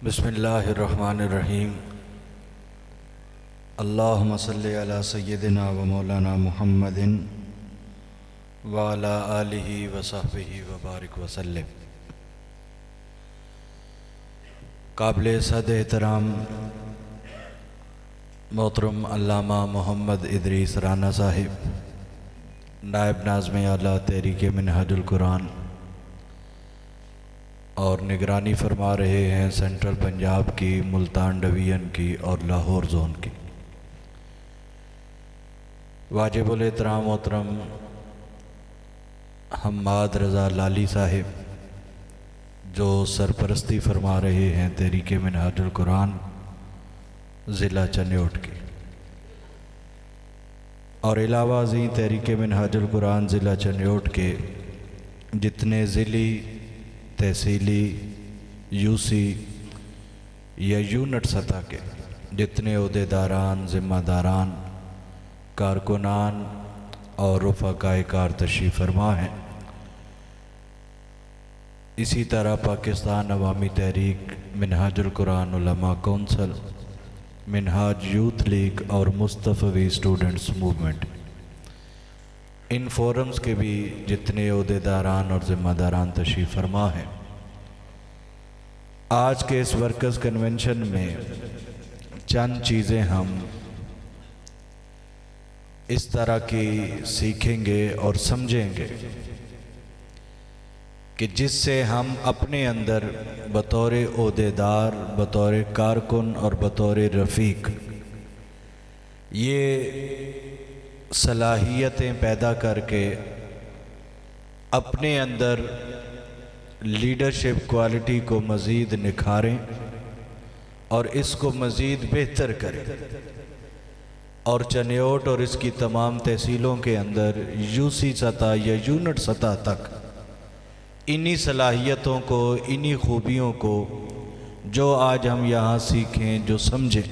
बिस्मिल्लाहिर्रहमानिर्रहीम। अल्लाहुम्मा सल्लि अला सय्यिदिना व मौलाना मुहम्मदिन व अला आलिहि व सहबिहि व बारिक व सल्लिम। काबिल सद एहतराम मोहतरम अल्लामा मोहम्मद इदरीस राना साहिब, नायब नाज़िम आला तहरीक मिनहाजुल कुरान और निगरानी फरमा रहे हैं सेंट्रल पंजाब की, मुल्तान डिवीज़न की और लाहौर जोन की। वाजिबुल एहतराम मोहतरम हम्माद रज़ा लाली साहिब, जो सरपरस्ती फरमा रहे हैं तहरीक मिनहाजुल कुरान ज़िला चन्योट की, और अलावा जी तहरीक मिनहाजुल कुरान ज़िला चन्योट के जितने ज़िली, तहसीली, यूसी या यूनिट सतह के जितने ओहदेदारान, ज़िम्मेदारान, कारकुनान और रुफ़ाक़ाए कार तशरीफ़ फरमा हैं। इसी तरह पाकिस्तान अवामी तहरीक, मिनहाजुल कुरान उलमा कौंसल, मिनहाज यूथ लीग और मुस्तफ़वी स्टूडेंट्स मूवमेंट, इन फोरम्स के भी जितने ओहदेदारान और ज़िम्मेदारान तशरीफ़ फरमा हैं। आज के इस वर्कर्स कन्वेंशन में चंद चीज़ें हम इस तरह की सीखेंगे और समझेंगे कि जिससे हम अपने अंदर बतौर ओहदेदार, बतौर कारकुन और बतौर रफ़ीक ये सलाहियतें पैदा करके अपने अंदर लीडरशिप क्वालिटी को मज़ीद निखारें और इसको मज़ीद बेहतर करें, और चन्योट और इसकी तमाम तहसीलों के अंदर यूसी सतह या यूनिट सतह तक इन्हीं सलाहियतों को, इन्हीं खूबियों को जो आज हम यहाँ सीखें, जो समझें,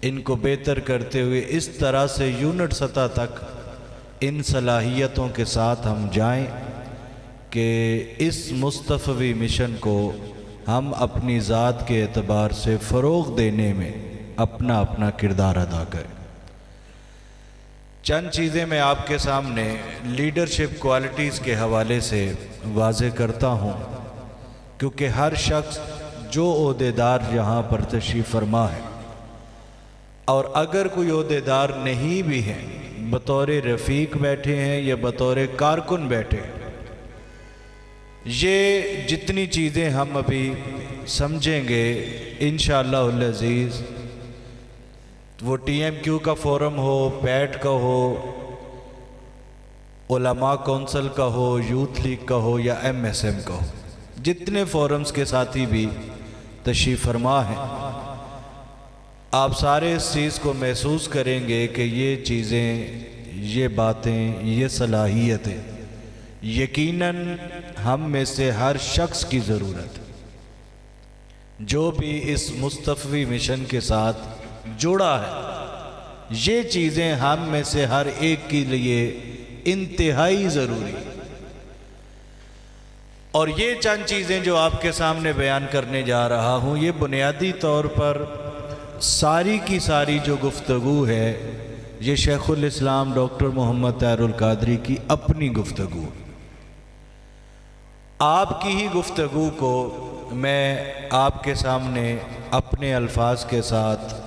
इनको बेहतर करते हुए इस तरह से यूनिट सतह तक इन सलाहियतों के साथ हम जाएं कि इस मुस्तफ़वी मिशन को हम अपनी ज़ात के एतबार से फ़रोग़ देने में अपना अपना किरदार अदा करें। चंद चीज़ें मैं आपके सामने लीडरशिप क्वालिटीज़ के हवाले से वाज़े करता हूँ, क्योंकि हर शख्स जो ओहदेदार यहाँ पर तशरीफ़ फरमा है, और अगर कोई ओहदेदार नहीं भी है, बतौर रफ़ीक बैठे हैं या बतौर कारकुन बैठे हैं, ये जितनी चीज़ें हम अभी समझेंगे इंशाअल्लाह अज़ीज़, वो TMQ का फोरम हो, पैट का हो, उलमा कौंसल का हो, यूथ लीग का हो या MSM का हो, जितने फोरम्स के साथी भी तशरीफ़ फरमा हैं, आप सारे इस चीज़ को महसूस करेंगे कि ये चीज़ें, ये बातें, ये सलाहियतें यकीनन हम में से हर शख्स की ज़रूरत है जो भी इस मुस्तफ़वी मिशन के साथ जुड़ा है। ये चीज़ें हम में से हर एक के लिए इंतहाई ज़रूरी है, और ये चंद चीज़ें जो आपके सामने बयान करने जा रहा हूँ, ये बुनियादी तौर पर सारी की सारी जो गुफ्तगू है, ये शेखुल इस्लाम डॉक्टर मोहम्मद ताहिरुल कादरी की अपनी गुफ्तगू, आपकी ही गुफ्तगू को मैं आपके सामने अपने अल्फाज के साथ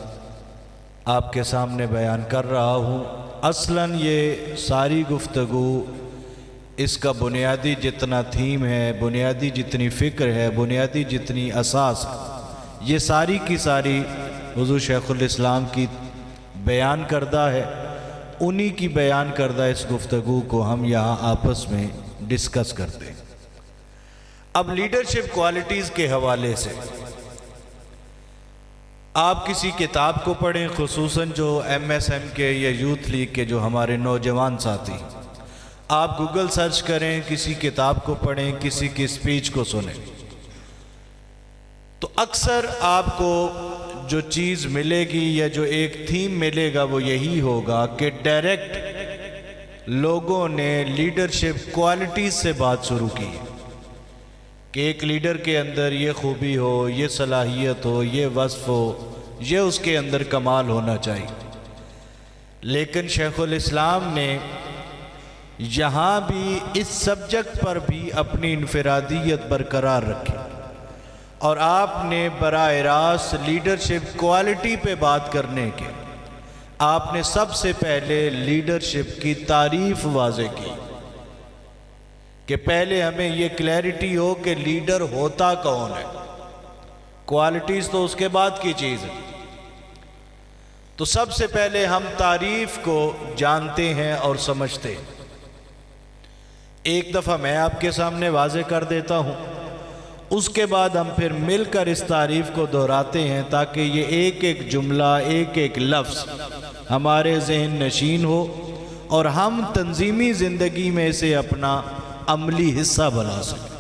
आपके सामने बयान कर रहा हूँ। असलन ये सारी गुफ्तगू, इसका बुनियादी जितना थीम है, बुनियादी जितनी फ़िक्र है, बुनियादी जितनी असास है, ये सारी की सारी हुज़ूर शेखुल इस्लाम की बयान करदा है। उन्हीं की बयान करदा इस गुफ्तगू को हम यहाँ आपस में डिस्कस करते हैं। अब लीडरशिप क्वालिटीज़ के हवाले से आप किसी किताब को पढ़ें, खुसूसन जो MSM के या यूथ लीग के जो हमारे नौजवान साथी, आप गूगल सर्च करें, किसी किताब को पढ़ें, किसी की स्पीच को सुनें, तो अक्सर आपको जो चीज़ मिलेगी या जो एक थीम मिलेगा वो यही होगा कि डायरेक्ट लोगों ने लीडरशिप क्वालिटीज़ से बात शुरू की है। कि एक लीडर के अंदर ये खूबी हो, ये सलाहियत हो, ये वस्फ़ हो, ये उसके अंदर कमाल होना चाहिए। लेकिन शेखुल इस्लाम ने यहाँ भी इस सब्जेक्ट पर भी अपनी इनफरादियत बरकरार रखी और आपने बराह रास्त लीडरशिप क्वालिटी पे बात करने के आपने सबसे पहले लीडरशिप की तारीफ वाज़े की कि पहले हमें ये क्लैरिटी हो कि लीडर होता कौन है। क्वालिटीज़ तो उसके बाद की चीज़ है। तो सबसे पहले हम तारीफ को जानते हैं और समझते हैं। एक दफ़ा मैं आपके सामने वाज़े कर देता हूँ, उसके बाद हम फिर मिलकर इस तारीफ को दोहराते हैं ताकि ये एक एक जुमला, एक एक लफ्ज़ हमारे जहन नशीन हो और हम तंजीमी ज़िंदगी में इसे अपना अमली हिस्सा बना सकें।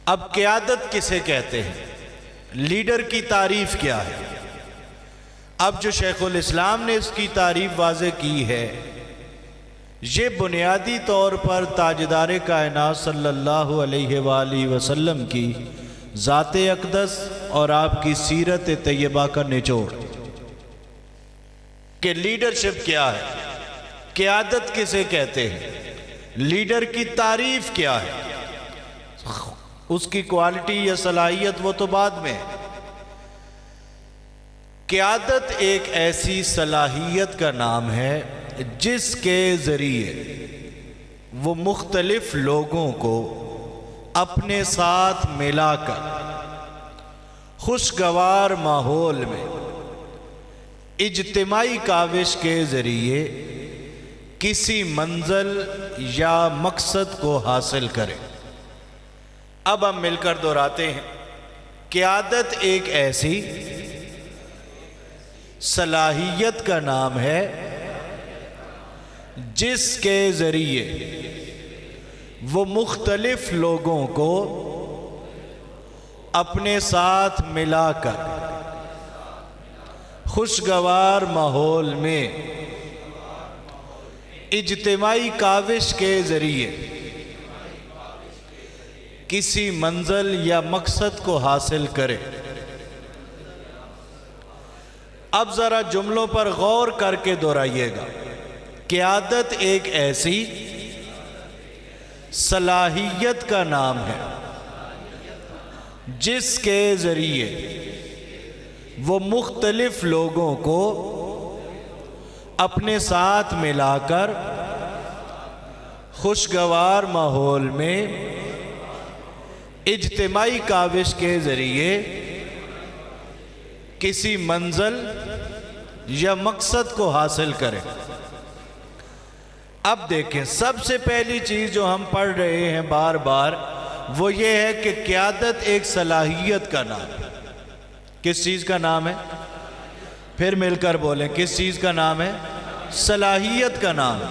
अब क़यादत किसे कहते हैं, लीडर की तारीफ क्या है? अब जो शेखुल इस्लाम ने इसकी तारीफ वाज़े की है, ये बुनियादी तौर पर ताजदार कायनात सल्लल्लाहु अलैहि वसल्लम की ज़ात अक़दस और आपकी सीरत तैयबा का निचोड़ कि लीडरशिप क्या है, क़यादत किसे कहते हैं, लीडर की तारीफ क्या है, उसकी क्वालिटी या सलाहियत वो तो बाद में है। क़यादत एक ऐसी सलाहियत का नाम है जिसके ज़रिए वो मुख्तलिफ लोगों को अपने साथ मिलाकर खुशगवार माहौल में इज्तिमाई काविश के ज़रिए किसी मंजिल या मकसद को हासिल करें। अब हम मिलकर दोहराते हैं। क़यादत एक ऐसी सलाहियत का नाम है जिसके ज़रिए वो मुख्तलिफ लोगों को अपने साथ मिलाकर खुशगवार माहौल में इज्तिमाई काविश के ज़रिए किसी मंजिल या मकसद को हासिल करे। अब ज़रा जुमलों पर गौर करके दोहराइएगा। क़यादत एक ऐसी सलाहियत का नाम है जिसके ज़रिए वो मुख्तलिफ लोगों को अपने साथ मिलाकर खुशगवार माहौल में इज्तिमाई काविश के ज़रिए किसी मंजिल या मकसद को हासिल करें। अब देखें, सबसे पहली चीज़ जो हम पढ़ रहे हैं बार बार वो ये है कि क़यादत एक सलाहियत का नाम है। किस चीज़ का नाम है? फिर मिलकर बोलें, किस चीज़ का नाम है? सलाहियत का नाम है।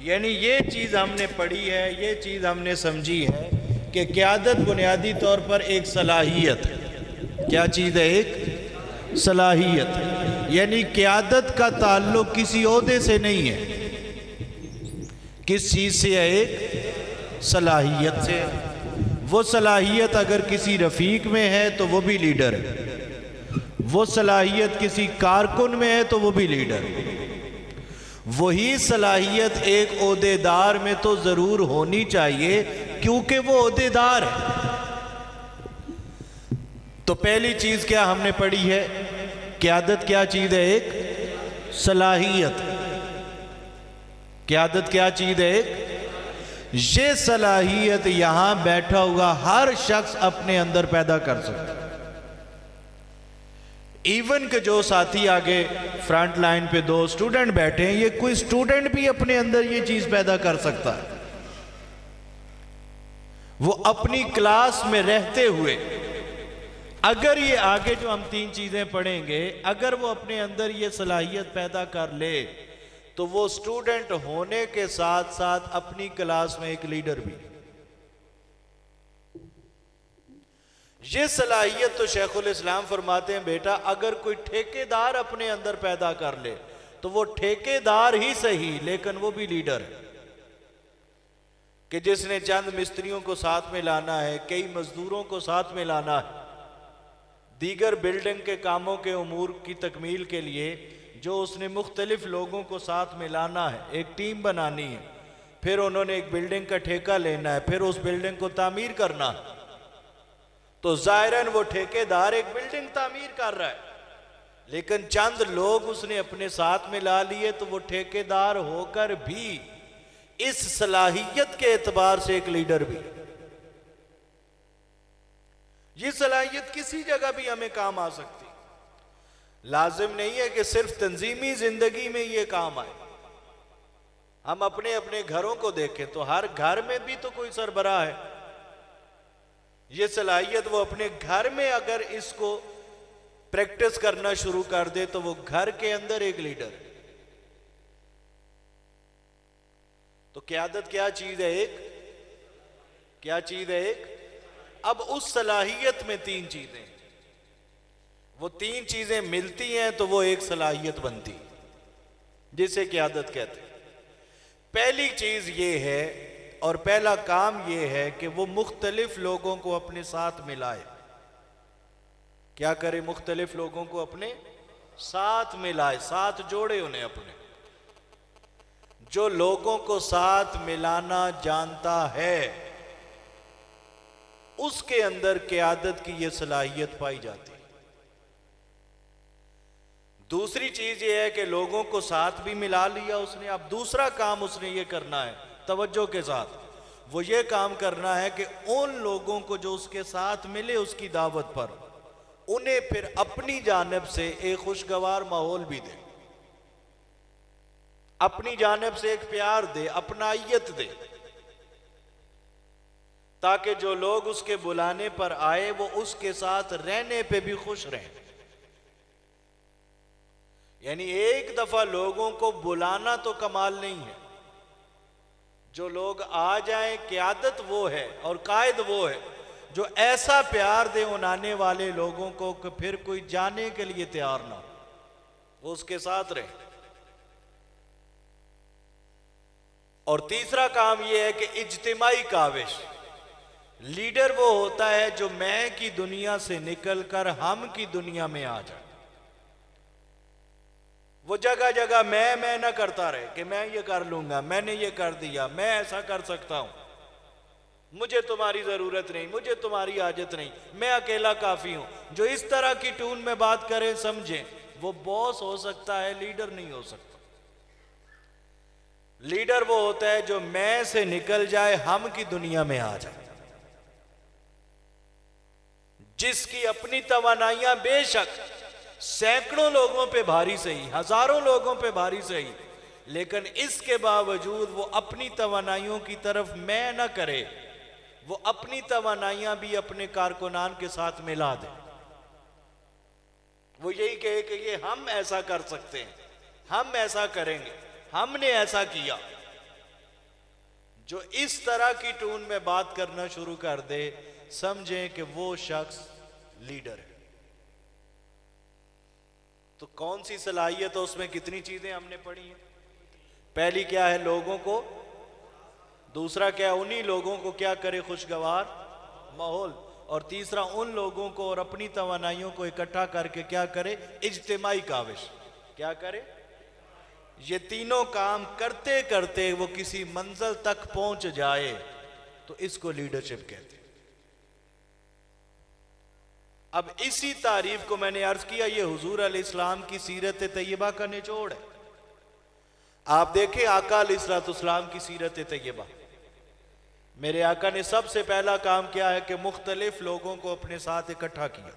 यानी ये चीज़ हमने पढ़ी है, ये चीज़ हमने समझी है कि क़यादत बुनियादी तौर पर एक सलाहियत है। क्या चीज़ है? एक सलाहियत। यानी क़यादत का ताल्लुक किसी ओहदे से नहीं है। किस चीज़ से है? एक सलाहियत से। वो सलाहियत अगर किसी रफ़ीक में है तो वो भी लीडर है, वो सलाहियत किसी कारकुन में है तो वो भी लीडर है। वही सलाहियत एक ओहदेदार में तो ज़रूर होनी चाहिए क्योंकि वो ओहदेदार है। तो पहली चीज़ क्या हमने पढ़ी है? क़यादत क्या चीज़ है? एक सलाहियत। क़यादत क्या चीज़ है? एक ये सलाहियत यहां बैठा हुआ हर शख्स अपने अंदर पैदा कर सकता है। इवन के जो साथी आगे फ्रंट लाइन पे दो स्टूडेंट बैठे हैं, ये कोई स्टूडेंट भी अपने अंदर ये चीज पैदा कर सकता है। वो अपनी क्लास में रहते हुए अगर ये आगे जो हम तीन चीजें पढ़ेंगे, अगर वो अपने अंदर ये सलाहियत पैदा कर ले तो वो स्टूडेंट होने के साथ साथ अपनी क्लास में एक लीडर भी। ये सलाहियत तो शेखुल इस्लाम फरमाते हैं, बेटा अगर कोई ठेकेदार अपने अंदर पैदा कर ले तो वो ठेकेदार ही सही लेकिन वो भी लीडर है। कि जिसने चंद मिस्त्रियों को साथ में लाना है, कई मजदूरों को साथ में लाना है, दीगर बिल्डिंग के कामों के उमूर की तकमील के लिए जो उसने मुख्तलिफ लोगों को साथ में लाना है, एक टीम बनानी है, फिर उन्होंने एक बिल्डिंग का ठेका लेना है, फिर उस बिल्डिंग को तामीर करना है, तो जाहिरन वो ठेकेदार एक बिल्डिंग तामीर कर रहा है, लेकिन चंद लोग उसने अपने साथ में ला लिए, तो वो ठेकेदार होकर भी इस सलाहियत के एतबार से एक लीडर भी। ये सलाहियत किसी जगह भी हमें काम आ सकती, लाजिम नहीं है कि सिर्फ तंजीमी जिंदगी में ये काम आए। हम अपने अपने घरों को देखें तो हर घर में भी तो कोई सरबराह है। ये सलाहियत वो अपने घर में अगर इसको प्रैक्टिस करना शुरू कर दे तो वो घर के अंदर एक लीडर है। तो क़यादत क्या चीज है? एक क्या चीज है? एक। अब उस सलाहियत में तीन चीजें, वो तीन चीजें मिलती हैं तो वो एक सलाहियत बनती, जिसे क़यादत कहते हैं। पहली चीज ये है और पहला काम ये है कि वो मुख्तलिफ लोगों को अपने साथ मिलाए। क्या करे? मुख्तलिफ लोगों को अपने साथ मिलाए, साथ जोड़े उन्हें अपने। जो लोगों को साथ मिलाना जानता है उसके अंदर क़यादत की यह सलाहियत पाई जाती है। दूसरी चीज यह है कि लोगों को साथ भी मिला लिया उसने, अब दूसरा काम उसने ये करना है तवज्जो के साथ, वो ये काम करना है कि उन लोगों को जो उसके साथ मिले उसकी दावत पर, उन्हें फिर अपनी जानिब से एक खुशगवार माहौल भी दे, अपनी जानिब से एक प्यार दे, अपनाइयत दे, ताकि जो लोग उसके बुलाने पर आए वो उसके साथ रहने पे भी खुश रहें। यानी एक दफा लोगों को बुलाना तो कमाल नहीं है, जो लोग आ जाएं, क़यादत वो है और कायद वो है जो ऐसा प्यार दे उन आने वाले लोगों को कि फिर कोई जाने के लिए तैयार ना हो, वो उसके साथ रहे। और तीसरा काम यह है कि इज्तिमाई काविश। लीडर वो होता है जो मैं की दुनिया से निकलकर हम की दुनिया में आ जाए। वो जगह जगह मैं ना करता रहे कि मैं ये कर लूंगा, मैंने ये कर दिया, मैं ऐसा कर सकता हूं, मुझे तुम्हारी जरूरत नहीं, मुझे तुम्हारी हाजत नहीं, मैं अकेला काफी हूं। जो इस तरह की टून में बात करे समझें वो बॉस हो सकता है, लीडर नहीं हो सकता। लीडर वो होता है जो मैं से निकल जाए, हम की दुनिया में आ जाए, जिसकी अपनी तवानाइयां बेशक सैकड़ों लोगों पे भारी सही, हजारों लोगों पे भारी सही, लेकिन इसके बावजूद वो अपनी तवानाइयों की तरफ मैं ना करे, वो अपनी तवानाइयां भी अपने कारकुनान के साथ मिला दे। वो यही कहे कि ये हम ऐसा कर सकते हैं, हम ऐसा करेंगे, हमने ऐसा किया। जो इस तरह की टून में बात करना शुरू कर दे, समझें कि वो शख्स लीडर है। तो कौन सी सलाहियत है उसमें? कितनी चीजें हमने पढ़ी हैं। पहली क्या है? लोगों को। दूसरा क्या है? उन्हीं लोगों को क्या करे? खुशगवार माहौल। और तीसरा उन लोगों को और अपनी तवानाइयों को इकट्ठा करके क्या करे? इज्तिमाई काविश। क्या करे? ये तीनों काम करते करते वो किसी मंजिल तक पहुंच जाए तो इसको लीडरशिप कहते हैं। अब इसी तारीफ को मैंने अर्ज किया, ये हुजूर अलैहिस्सलाम की सीरत तैयबा का निचोड़ है। आप देखें आका अलैहिस्सलाम की सीरत तैयबा, मेरे आका ने सबसे पहला काम किया है कि मुख्तलिफ लोगों को अपने साथ इकट्ठा किया।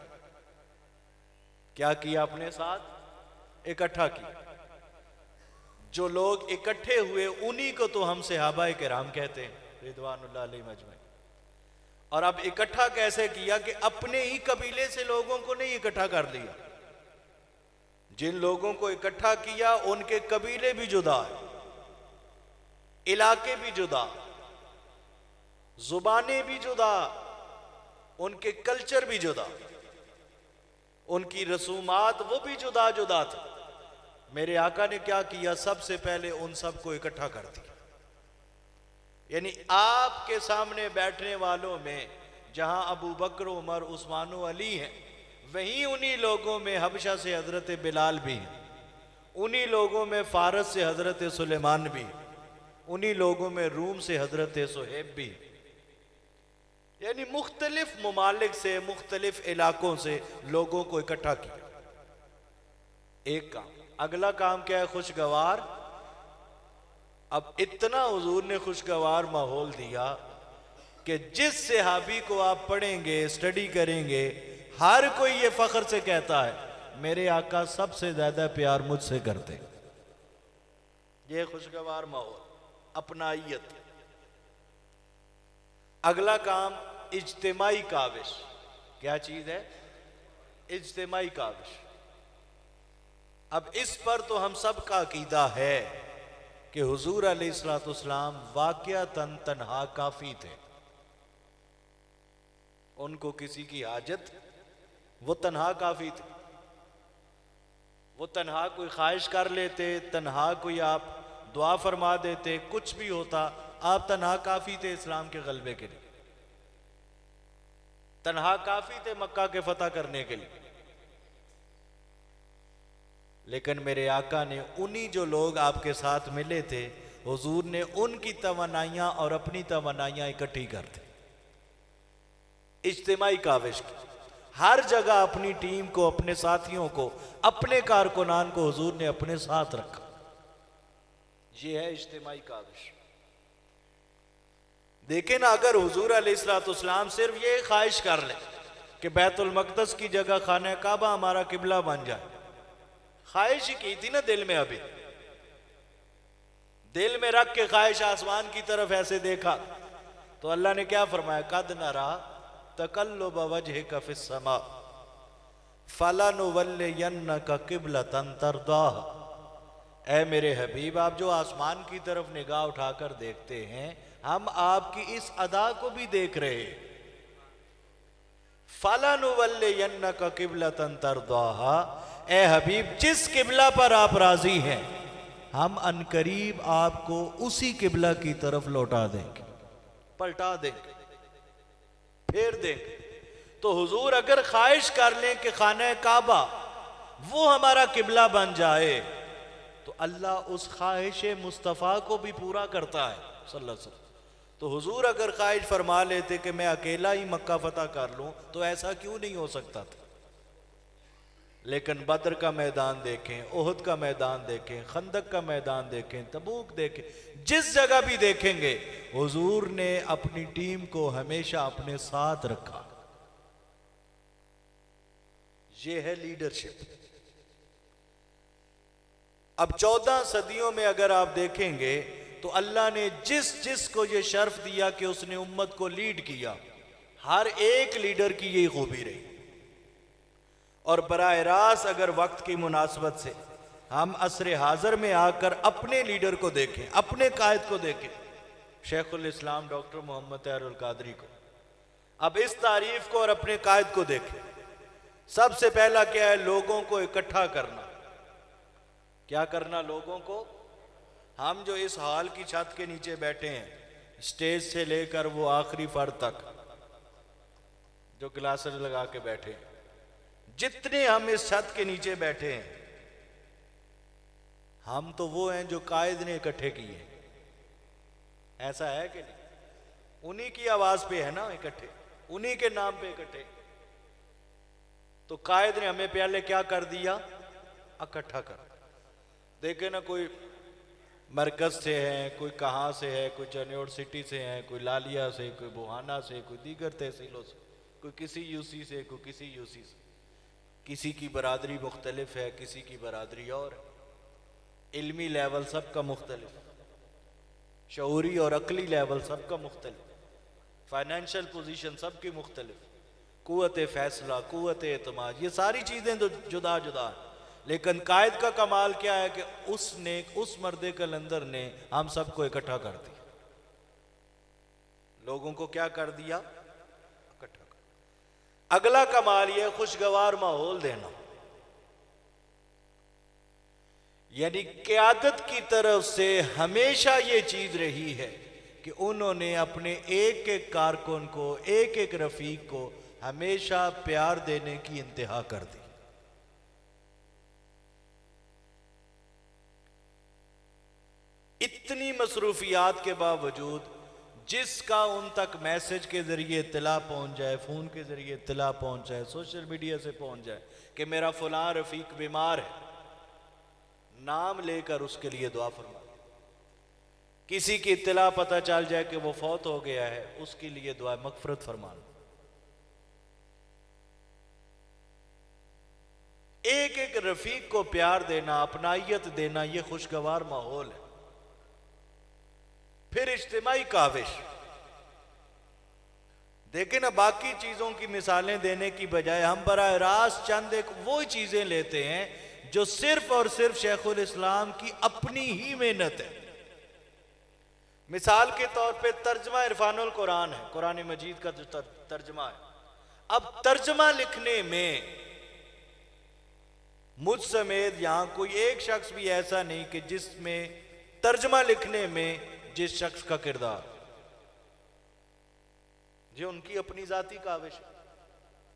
क्या किया? अपने साथ इकट्ठा किया। जो लोग इकट्ठे हुए उन्हीं को तो हम सहाबाए किराम कहते हैं रिदवानुल्लाह अलैहिम अजमईन। और अब इकट्ठा कैसे किया कि अपने ही कबीले से लोगों को नहीं इकट्ठा कर लिया। जिन लोगों को इकट्ठा किया उनके कबीले भी जुदा है, इलाके भी जुदा, जुबानें भी जुदा, उनके कल्चर भी जुदा, उनकी रसूमात वो भी जुदा जुदा थी। मेरे आका ने क्या किया? सबसे पहले उन सबको इकट्ठा कर दिया। यानी आपके सामने बैठने वालों में जहां अबू बकर, उमर, उस्मान व अली हैं, वहीं उन्हीं लोगों में हबशा से हजरत बिलाल भी हैं, उन्हीं लोगों में फारस से हजरत सुलेमान भी, उन्हीं लोगों में रूम से हजरत सुहेब भी। यानी मुख्तलिफ ममालिक से, मुख्तलिफ इलाकों से लोगों को इकट्ठा किया। एक काम। अगला काम क्या है? खुशगवार। अब इतना हुजूर ने खुशगवार माहौल दिया कि जिस सहाबी को आप पढ़ेंगे, स्टडी करेंगे, हर कोई ये फख्र से कहता है मेरे आका सबसे ज्यादा प्यार मुझसे करते। ये खुशगवार माहौल, अपनाइयत। अगला काम इज्तिमाई काविश। क्या चीज है? इज्तिमाई काविश। अब इस पर तो हम सब का अकीदा है कि हुजूर अलैहिस्सलाम वाक़िअतन तन्हा काफी थे, उनको किसी की हाजत, वो तन्हा काफी थे। वो तन्हा कोई ख्वाहिश कर लेते, तन्हा कोई आप दुआ फरमा देते, कुछ भी होता, आप तन्हा काफी थे इस्लाम के गलबे के लिए, तन्हा काफी थे मक्का के फतह करने के लिए। लेकिन मेरे आका ने उन्हीं जो लोग आपके साथ मिले थे, हुजूर ने उनकी तमन्नाइयां और अपनी तमन्नाइयां इकट्ठी कर दी, इज्तिमाई काविश की। हर जगह अपनी टीम को, अपने साथियों को, अपने कारकुनान को हुजूर ने अपने साथ रखा। यह है इज्तिमाई काविश। देखें ना, अगर हुजूर अलैहिस्सलाम सिर्फ ये ख्वाहिश कर ले कि बैतुल मक़दस की जगह खाना काबा हमारा किबला बन जाए, ख्वाहिश ही की थी ना दिल में, अभी दिल में रख के ख्वाहिश आसमान की तरफ ऐसे देखा तो अल्लाह ने क्या फरमाया? कद नरा तकल्लुब वजहिका फिस समा फलनुवल्लियन्नका क़िबलतन तर्दाह। ऐ मेरे हबीब, आप जो आसमान की तरफ निगाह उठाकर देखते हैं, हम आपकी इस अदा को भी देख रहे हैं। फलनुवल्लियन्नका क़िबलतन तर्दाह, ए हबीब जिस किबला पर आप राजी हैं, हम अनकरीब आपको उसी किबला की तरफ लौटा देंगे, पलटा देंगे, फेर देंगे। तो हुजूर अगर ख्वाहिश कर लें कि खाना काबा वो हमारा किबला बन जाए, तो अल्लाह उस ख्वाहिश मुस्तफ़ा को भी पूरा करता है सल्लल्लाहु अलैहि वसल्लम। तो हुजूर अगर ख्वाहिश फरमा लेते कि मैं अकेला ही मक्का फतह कर लूं, तो ऐसा क्यों नहीं हो सकता था। लेकिन बद्र का मैदान देखें, ओहद का मैदान देखें, खंदक का मैदान देखें, तबूक देखें, जिस जगह भी देखेंगे हुजूर ने अपनी टीम को हमेशा अपने साथ रखा। यह है लीडरशिप। अब 14 सदियों में अगर आप देखेंगे तो अल्लाह ने जिस जिस को यह शर्फ दिया कि उसने उम्मत को लीड किया, हर एक लीडर की यही खूबी रही। और बराह रास्त अगर वक्त की मुनासबत से हम असर हाज़र में आकर अपने लीडर को देखें, अपने कायद को देखें, शेखुल इस्लाम डॉक्टर मोहम्मद तैयरुल कादरी को, अब इस तारीफ को और अपने कायद को देखें। सबसे पहला क्या है? लोगों को इकट्ठा करना। क्या करना? लोगों को। हम जो इस हॉल की छत के नीचे बैठे हैं, स्टेज से लेकर वो आखिरी फर्द तक जो ग्लासेस लगा के बैठे हैं, जितने हम इस छत के नीचे बैठे हैं, हम तो वो हैं जो कायद ने इकट्ठे किए। ऐसा है कि नहीं? उन्हीं की आवाज पे है ना इकट्ठे, उन्हीं के नाम पे इकट्ठे। तो कायद ने हमें पहले क्या कर दिया? इकट्ठा कर। देखे ना, कोई मरकज से है, कोई कहाँ से है, कोई चनियोड़ सिटी से है, कोई लालिया से, कोई बुहाना से, कोई दीगर तहसीलों से, कोई किसी यूसी से, कोई किसी यूसी से। किसी की बरादरी मुख्तलिफ है, किसी की बरादरी और है। इल्मी लेवल सबका मुख्तलिफ, शऊरी और अकली लेवल सबका मुख्तलिफ, फाइनेंशियल पोजीशन सबकी मुख्तलिफ, कुव्वत फैसला, कुव्वत एतमाद, ये सारी चीज़ें तो जुदा जुदा हैं। लेकिन कायद का कमाल क्या है कि उसने, उस मर्दे कलंदर ने हम सबको इकट्ठा कर दिया। लोगों को क्या कर दिया? इकट्ठा कर। अगला कमाल यह खुशगवार माहौल देना, यानी क़यादत की तरफ से हमेशा ये चीज रही है कि उन्होंने अपने एक एक कारकुन को, एक एक रफीक को हमेशा प्यार देने की इंतहा कर दी। इतनी मसरूफियात के बावजूद जिसका उन तक मैसेज के जरिए इत्तला पहुंच जाए, फोन के जरिए इत्तला पहुंच जाए, सोशल मीडिया से पहुंच जाए कि मेरा फलां रफीक बीमार है, नाम लेकर उसके लिए दुआ फरमा। किसी की इत्तला पता चल जाए कि वो फौत हो गया है, उसके लिए दुआ मगफरत फरमाना। एक एक रफीक को प्यार देना, अपनाइयत देना, यह खुशगवार माहौल है। फिर इज्तिमाई काविश देखें ना, बाकी चीजों की मिसालें देने की बजाय हम बराह रास्त चंद एक वो चीजें लेते हैं जो सिर्फ और सिर्फ शेखुल इस्लाम की अपनी ही मेहनत है। मिसाल के तौर पे तर्जमा इरफानुल कुरान है, कुरान मजीद का जो तर्जमा है। अब तर्जमा लिखने में मुझ समेत यहां कोई एक शख्स भी ऐसा नहीं कि जिसमें तर्जमा लिखने में जिस शख्स का किरदार, जो उनकी अपनी जाती काविश है,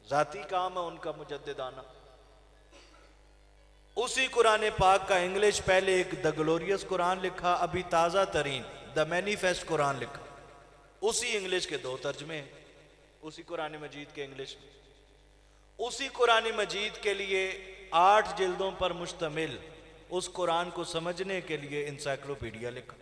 जाती काम है उनका मुजद्दिदाना। उसी कुरान पाक का इंग्लिश पहले एक द ग्लोरियस कुरान लिखा, अभी ताजा तरीन द मैनिफेस्ट कुरान लिखा। उसी इंग्लिश के 2 तर्जमे हैं, उसी कुरान मजीद के इंग्लिश में। उसी कुरान मजीद के लिए 8 जिल्दों पर मुश्तमिल उस कुरान को समझने के लिए इंसाइक्लोपीडिया लिखा।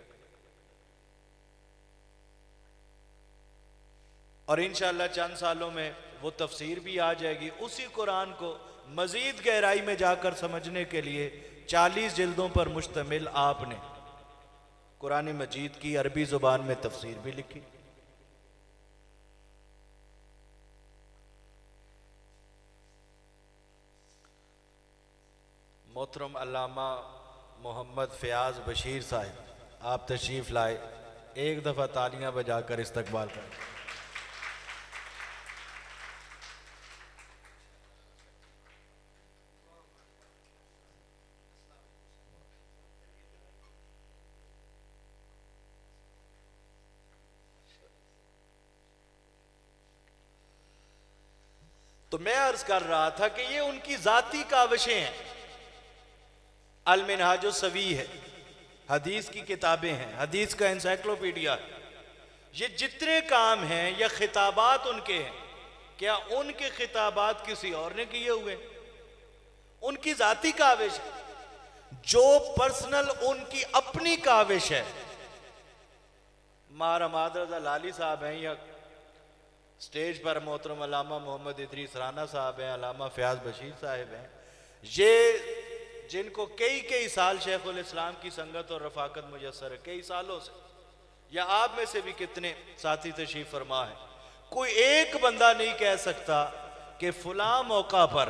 और इंशाअल्लाह चंद सालों में वो तफसीर भी आ जाएगी। उसी कुरान को मजीद गहराई में जाकर समझने के लिए 40 जिल्दों पर मुश्तमिल आपने कुरान मजीद की अरबी जुबान में तफसीर भी लिखी। मोहतरम अल्लामा मोहम्मद फयाज बशीर साहब, आप तशरीफ लाए, एक दफ़ा तालियां बजाकर इस्तकबाल करें। तो मैं अर्ज कर रहा था कि ये उनकी जाती काविशें हैं। अल मिनहाज सवी है, हदीस की किताबें हैं, हदीस का इंसाइक्लोपीडिया है। ये जितने काम हैं या खिताबात उनके हैं, क्या उनके खिताबात किसी और ने किए हुए? उनकी जाती काविश है, जो पर्सनल उनकी अपनी काविश है। मारा मादरजा लाली साहब हैं या स्टेज पर मोहतरम अल्लामा मोहम्मद इदरीस राना साहब हैं, अल्लामा फयाज बशीर साहब हैं, ये जिनको कई साल शेखुल इस्लाम की संगत और रफाकत मुयस्सर है, कई सालों से, या आप में से भी कितने साथी तशरीफ फरमा है, कोई एक बंदा नहीं कह सकता कि फलां मौका पर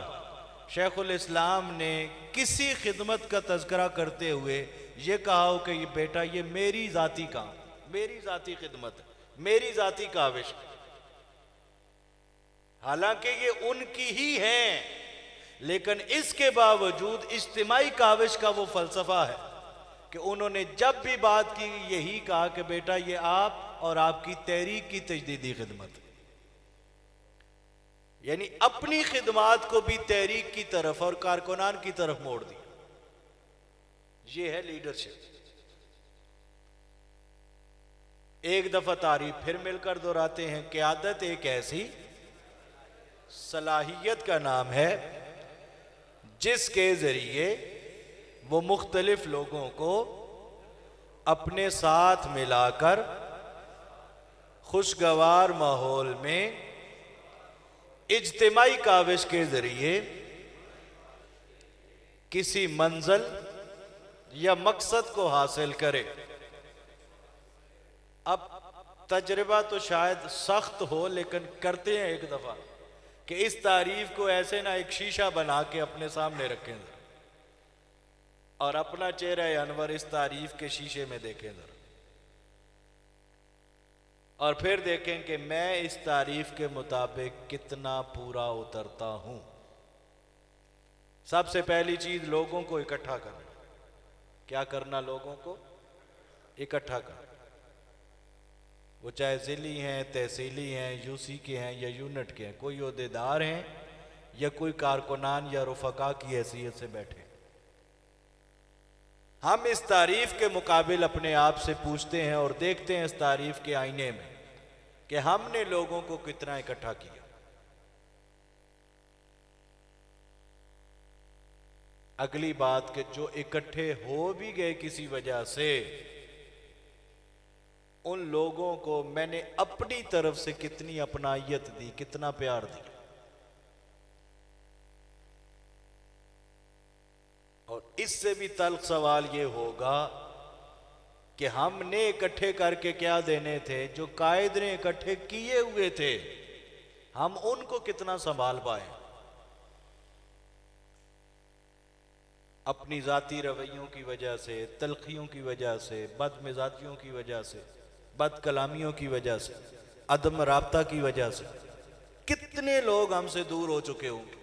शेखुल इस्लाम ने किसी खिदमत का तज़किरा करते हुए ये कहा हो कि ये बेटा ये मेरी जाती काम, मेरी जाती खिदमत, मेरी जाती काविश। हालांकि ये उनकी ही हैं, लेकिन इसके बावजूद इज्तिमाई काविश का वो फलसफा है कि उन्होंने जब भी बात की यही कहा कि बेटा ये आप और आपकी तहरीक की तजदीदी खिदमत, यानी अपनी खिदमात को भी तहरीक की तरफ और कारकुनान की तरफ मोड़ दी। ये है लीडरशिप। एक दफा तारीफ फिर मिलकर दोहराते हैं, क़यादत एक ऐसी सलाहियत का नाम है जिसके जरिए वो मुख्तलिफ लोगों को अपने साथ मिलाकर खुशगवार माहौल में इज्तिमाई काविश के जरिए किसी मंजिल या मकसद को हासिल करे। अब तजर्बा तो शायद सख्त हो, लेकिन करते हैं एक दफा कि इस तारीफ को ऐसे ना एक शीशा बना के अपने सामने रखें और अपना चेहरा अनवर इस तारीफ के शीशे में देखें जरा, और फिर देखें कि मैं इस तारीफ के मुताबिक कितना पूरा उतरता हूं। सबसे पहली चीज लोगों को इकट्ठा करना। क्या करना? लोगों को इकट्ठा करना। वो चाहे ज़िली हैं, तहसीली हैं, यूसी के हैं या यूनिट के हैं, कोई ओहदेदार हैं या कोई कारकुनान या रुफका की हैसियत से बैठे। हम इस तारीफ के मुकाबिल अपने आप से पूछते हैं और देखते हैं इस तारीफ के आईने में कि हमने लोगों को कितना इकट्ठा किया। अगली बात कि जो इकट्ठे हो भी गए किसी वजह से, उन लोगों को मैंने अपनी तरफ से कितनी अपनायत दी, कितना प्यार दिया। और इससे भी तल्ख सवाल ये होगा कि हमने इकट्ठे करके क्या देने थे, जो कायद ने इकट्ठे किए हुए थे हम उनको कितना संभाल पाए। अपनी जाती रवैयों की वजह से, तलखियों की वजह से, बदमिजाजियों की वजह से, बद कलामियों की वजह से, अदम राब्ता की वजह से कितने लोग हमसे दूर हो चुके होंगे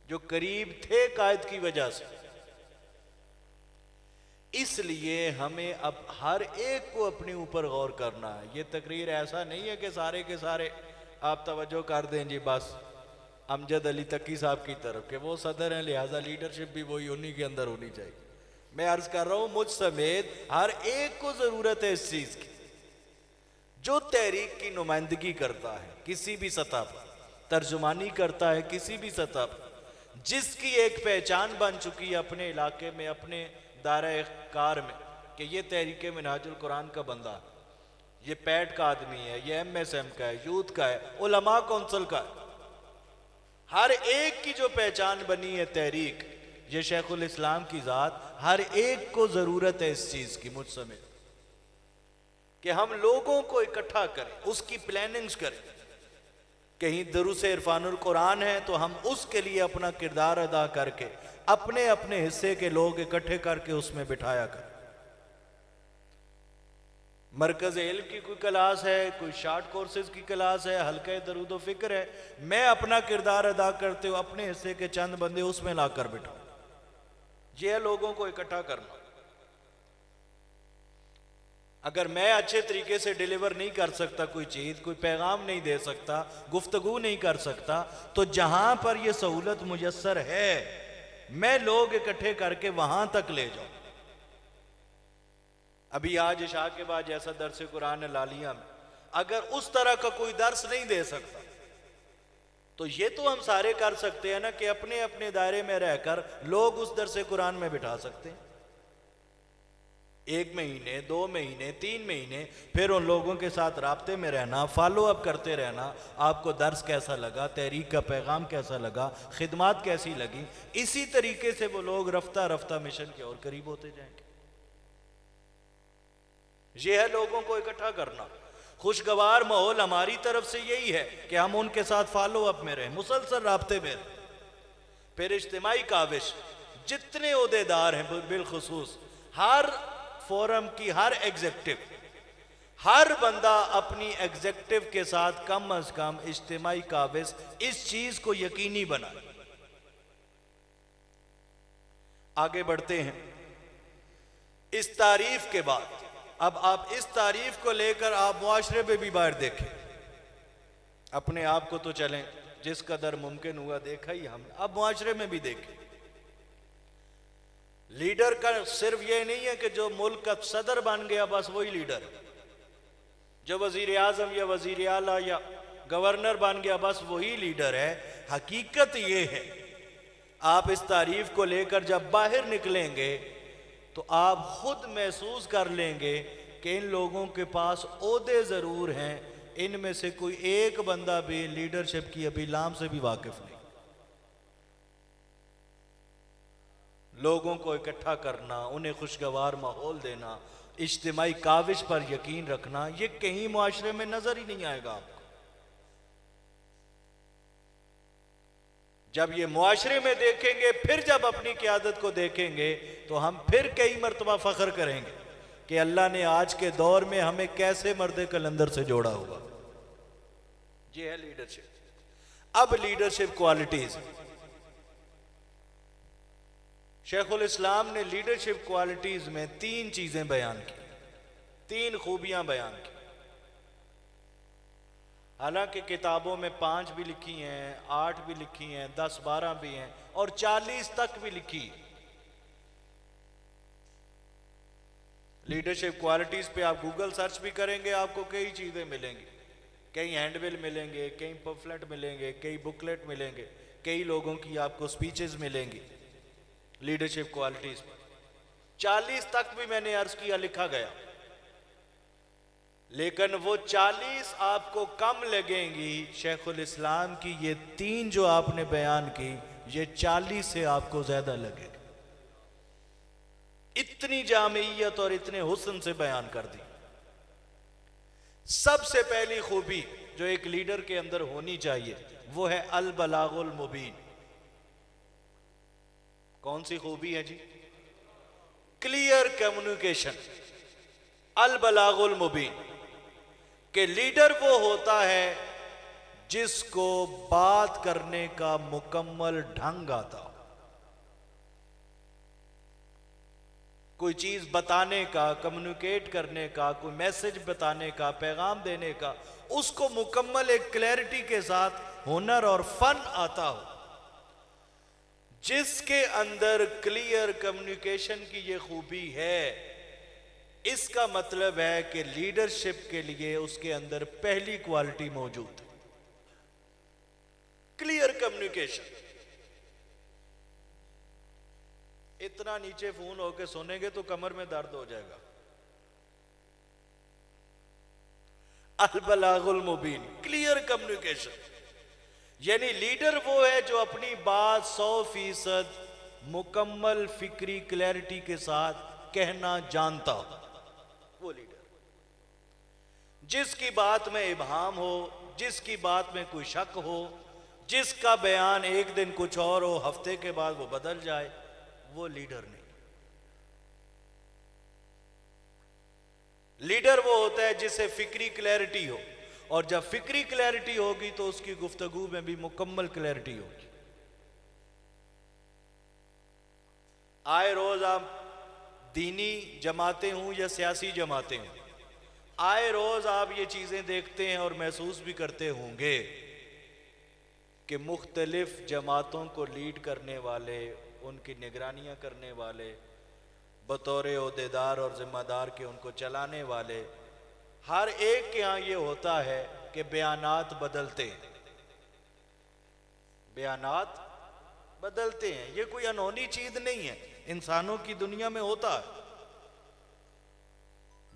जो करीब थे कायद की वजह से। इसलिए हमें अब हर एक को अपने ऊपर गौर करना है। ये तकरीर ऐसा नहीं है कि सारे के सारे आप तवज्जो कर दें जी बस अमजद अली तकी साहब की तरफ के वो सदर हैं, लिहाजा लीडरशिप भी वही उन्हीं के अंदर होनी चाहिए। मैं अर्ज कर रहा हूं मुझ समेत हर एक को जरूरत है इस चीज की, जो तहरीक की नुमाइंदगी करता है किसी भी सतह पर, तर्जुमानी करता है किसी भी सतह पर, जिसकी एक पहचान बन चुकी है अपने इलाके में, अपने दायरे कार में कि ये तहरीक मिनहाजुल कुरान का बंदा है, ये पैट का आदमी है, ये MSM का है, यूथ का है, उलमा कौंसिल का है। हर एक की जो पहचान बनी है तहरीक, ये शेखुल इस्लाम की जात, हर एक को जरूरत है इस चीज की मुझ समेत कि हम लोगों को इकट्ठा करें, उसकी प्लानिंग्स करें। कहीं दरूस इरफानुल कुरान है तो हम उसके लिए अपना किरदार अदा करके अपने अपने हिस्से के लोग इकट्ठे करके उसमें बिठाया करें। मरकज इल्म की कोई क्लास है, कोई शार्ट कोर्सेज की क्लास है, हल्का दरूद फिक्र है, मैं अपना किरदार अदा करते हुए अपने हिस्से के चंद बंदे उसमें लाकर बिठाऊं। यह है लोगों को इकट्ठा करना। अगर मैं अच्छे तरीके से डिलीवर नहीं कर सकता कोई चीज, कोई पैगाम नहीं दे सकता, गुफ्तगू नहीं कर सकता, तो जहां पर यह सहूलत मुयस्सर है मैं लोग इकट्ठे करके वहां तक ले जाऊं। अभी आज इशा के बाद जैसा दर्स कुरान लालिया में अगर उस तरह का कोई दर्स नहीं दे सकता तो ये तो हम सारे कर सकते हैं ना कि अपने अपने दायरे में रहकर लोग उस दर्स कुरान में बिठा सकते हैं। 1 महीने, 2 महीने, 3 महीने फिर उन लोगों के साथ राब्ते में रहना, फॉलो अप करते रहना, आपको दर्स कैसा लगा, तहरीक का पैगाम कैसा लगा, खिदमात कैसी लगी। इसी तरीके से वो लोग रफ्ता रफ्ता मिशन के और करीब होते जाएंगे। यह है लोगों को इकट्ठा करना। खुशगवार माहौल हमारी तरफ से यही है कि हम उनके साथ फॉलो अप में रहें, मुसलसल राब्ते में रहें। फिर इज्तिमाई काविश, जितने ओहदेदार हैं बिलखुसूस हर फोरम की, हर एग्जेक्टिव, हर बंदा अपनी एग्जेक्टिव के साथ कम अज कम इज्तिमाई काविश इस चीज को यकीनी बनाए। आगे बढ़ते हैं। इस तारीफ के बाद अब आप इस तारीफ को लेकर आप मुआशरे में भी बाहर देखें, अपने आप को तो चलें जिस कदर मुमकिन हुआ देखा ही हम, अब मुआशरे में भी देखें। लीडर का सिर्फ ये नहीं है कि जो मुल्क का सदर बन गया बस वही लीडर, जो वजीर आजम या वजीर आला या गवर्नर बन गया बस वही लीडर है। हकीकत ये है आप इस तारीफ को लेकर जब बाहर निकलेंगे तो आप खुद महसूस कर लेंगे कि इन लोगों के पास ओहदे जरूर हैं, इनमें से कोई एक बंदा भी लीडरशिप की अभी लाम से भी वाकिफ नहीं। लोगों को इकट्ठा करना, उन्हें खुशगवार माहौल देना, इज्तिमाई काविश पर यकीन रखना, ये कहीं मुआशरे में नजर ही नहीं आएगा आपको। जब ये मुआशरे में देखेंगे, फिर जब अपनी क़यादत को देखेंगे तो हम फिर कई मरतबा फख्र करेंगे कि अल्लाह ने आज के दौर में हमें कैसे मर्द कलंदर से जोड़ा हुआ। ये है लीडरशिप। अब लीडरशिप क्वालिटीज, शेखुल इस्लाम ने लीडरशिप क्वालिटीज में 3 चीजें बयान की, 3 खूबियां बयान की। हालांकि किताबों में 5 भी लिखी हैं, 8 भी लिखी हैं, 10-12 भी हैं और 40 तक भी लिखी है। लीडरशिप क्वालिटीज पे आप गूगल सर्च भी करेंगे, आपको कई चीजें मिलेंगी, कई हैंडबिल मिलेंगे, कई पम्फलेट मिलेंगे, कई बुकलेट मिलेंगे, कई लोगों की आपको स्पीचेस मिलेंगी लीडरशिप क्वालिटीज पर। 40 तक भी मैंने अर्ज किया लिखा गया, लेकिन वो 40 आपको कम लगेंगी। शेखुल इस्लाम की ये 3 जो आपने बयान की, ये 40 से आपको ज्यादा लगेगी। इतनी जामियत और इतने हुस्न से बयान कर दी। सबसे पहली खूबी जो एक लीडर के अंदर होनी चाहिए वो है अल बलागुल मुबीन। कौन सी खूबी है जी? क्लियर कम्युनिकेशन, अल बलागुल मुबीन। कि लीडर वो होता है जिसको बात करने का मुकम्मल ढंग आता हो, कोई चीज बताने का, कम्युनिकेट करने का, कोई मैसेज बताने का, पैगाम देने का, उसको मुकम्मल एक क्लैरिटी के साथ हुनर और फन आता हो। जिसके अंदर क्लियर कम्युनिकेशन की ये खूबी है, इसका मतलब है कि लीडरशिप के लिए उसके अंदर पहली क्वालिटी मौजूद है, क्लियर कम्युनिकेशन। इतना नीचे फोन होके सोनेंगे तो कमर में दर्द हो जाएगा। अल बलागुल मुबीन, क्लियर कम्युनिकेशन, यानी लीडर वो है जो अपनी बात 100% मुकम्मल फिक्री क्लैरिटी के साथ कहना जानता हो, वो लीडर। जिसकी बात में इबहाम हो, जिसकी बात में कोई शक हो, जिसका बयान एक दिन कुछ और हो, हफ्ते के बाद वो बदल जाए, वो लीडर नहीं। लीडर वो होता है जिसे फिक्री क्लैरिटी हो, और जब फिक्री क्लैरिटी होगी तो उसकी गुफ्तगू में भी मुकम्मल क्लैरिटी होगी। आए रोज आप दीनी जमातें हों या सियासी जमातें हों, आए रोज आप ये चीजें देखते हैं और महसूस भी करते होंगे कि मुख्तलिफ जमातों को लीड करने वाले, उनकी निगरानियां करने वाले, बतौर ओहदेदार और जिम्मेदार के उनको चलाने वाले, हर एक के यहाँ ये होता है कि बयानात बदलते हैं, बयानात बदलते हैं। ये कोई अनहोनी चीज नहीं है, इंसानों की दुनिया में होता है।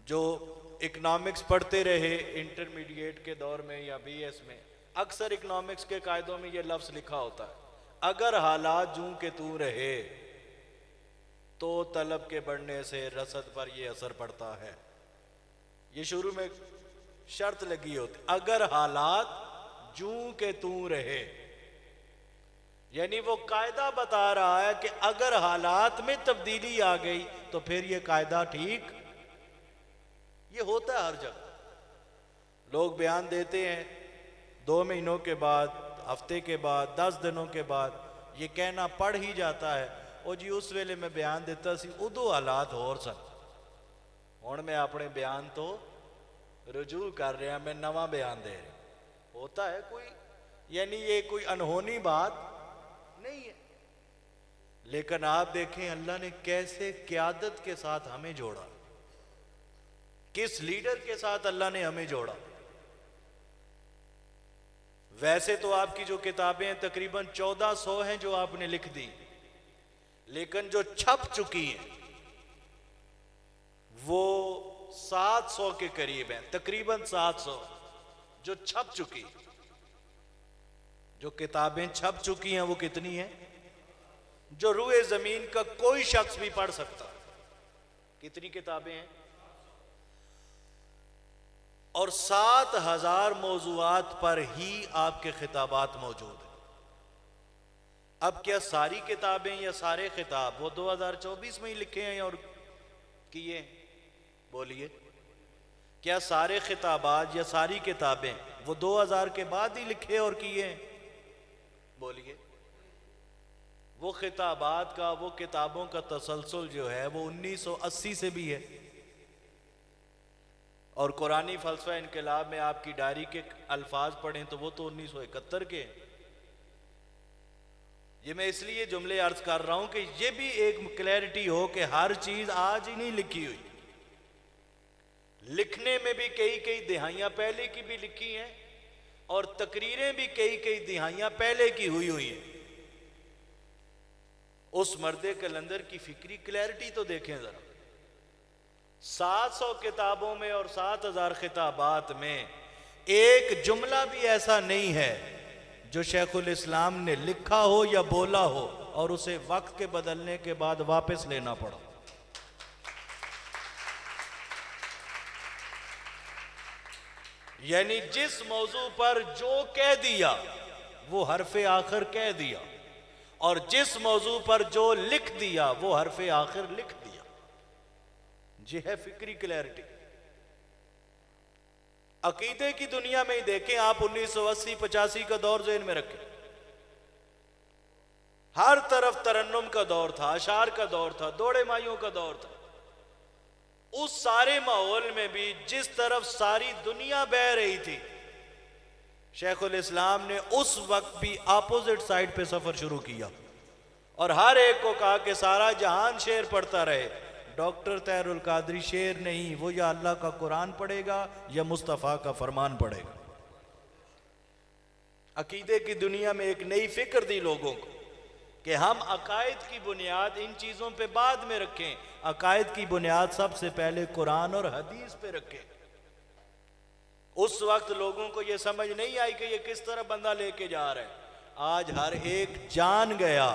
जो इकोनॉमिक्स पढ़ते रहे इंटरमीडिएट के दौर में या बीएस में, अक्सर इकोनॉमिक्स के कायदों में ये लफ्ज लिखा होता है, अगर हालात जूं के तू रहे तो तलब के बढ़ने से रसद पर यह असर पड़ता है। ये शुरू में शर्त लगी होती, अगर हालात जूं के तू रहे, यानी वो कायदा बता रहा है कि अगर हालात में तब्दीली आ गई तो फिर ये कायदा ठीक। ये होता है हर जगह। लोग बयान देते हैं 2 महीनों के बाद, हफ्ते के बाद, 10 दिनों के बाद ये कहना पड़ ही जाता है, और जी उस वेले मैं बयान देता सी उदो हालात होर सन, हुण मैं अपने बयान तो रुजू कर रहा, मैं नवा बयान दे रहा। होता है कोई, यानी ये कोई अनहोनी बात नहीं है। लेकिन आप देखें अल्लाह ने कैसे क़यादत के साथ हमें जोड़ा, किस लीडर के साथ अल्लाह ने हमें जोड़ा। वैसे तो आपकी जो किताबें हैं तकरीबन 1400 हैं जो आपने लिख दी, लेकिन जो छप चुकी हैं वो 700 के करीब हैं, तकरीबन 700 जो छप चुकी। जो किताबें छप चुकी हैं वो कितनी हैं? जो रूए जमीन का कोई शख्स भी पढ़ सकता। कितनी किताबें हैं? और 7000 मौजूआत पर ही आपके खिताबात मौजूद हैं। अब क्या सारी किताबें या सारे खिताब वो 2024 में ही लिखे हैं और किए? बोलिए, क्या सारे खिताबात या सारी किताबें वो 2000 के बाद ही लिखे और किए हैं? बोलिए। वो खिताबात का, वो किताबों का तसलसल जो है वो 1980 से भी है, और कुरानी फलसफा इनकलाब में आपकी डायरी के अल्फाज पढ़ें तो वो तो 1971 के हैं। ये मैं इसलिए जुमले अर्ज कर रहा हूं कि ये भी एक क्लैरिटी हो कि हर चीज आज ही नहीं लिखी हुई, लिखने में भी कई कई दिहाइयां पहले की भी लिखी हैं और तकरीरें भी कई कई दिहाइयां पहले की हुई हैं। उस मर्दे कलंदर की फिक्री क्लैरिटी तो देखें जरा। 700 किताबों में और 7000 खिताबात में एक जुमला भी ऐसा नहीं है जो शेखुल इस्लाम ने लिखा हो या बोला हो और उसे वक्त के बदलने के बाद वापस लेना पड़ा। यानी जिस मौजू पर जो कह दिया वो हरफे आखिर कह दिया, और जिस मौजू पर जो लिख दिया वो हरफे आखिर लिख दिया। ये है फिक्री क्लैरिटी। अकीदे की दुनिया में ही देखें आप, 1980-85 का दौर ज़हन में रखें। हर तरफ तरन्नुम का दौर था, अशार का दौर था, दौड़े माइयों का दौर था। उस सारे माहौल में भी जिस तरफ सारी दुनिया बह रही थी, शेखुल इस्लाम ने उस वक्त भी अपोजिट साइड पे सफर शुरू किया और हर एक को कहा कि सारा जहान शेर पढ़ता रहे। डॉक्टर तहरुल कादरी शेर नहीं, वो या अल्लाह का कुरान पढ़ेगा या मुस्तफ़ा का फरमान पढ़ेगा। अकीदे की दुनिया में एक नई फिक्र दी लोगों को कि हम अकायद की बुनियाद इन चीज़ों पे बाद में रखें, अकायद की बुनियाद सबसे पहले कुरान और हदीस पे रखें। उस वक्त लोगों को यह समझ नहीं आई कि ये किस तरह बंदा लेके जा रहा है। आज हर एक जान गया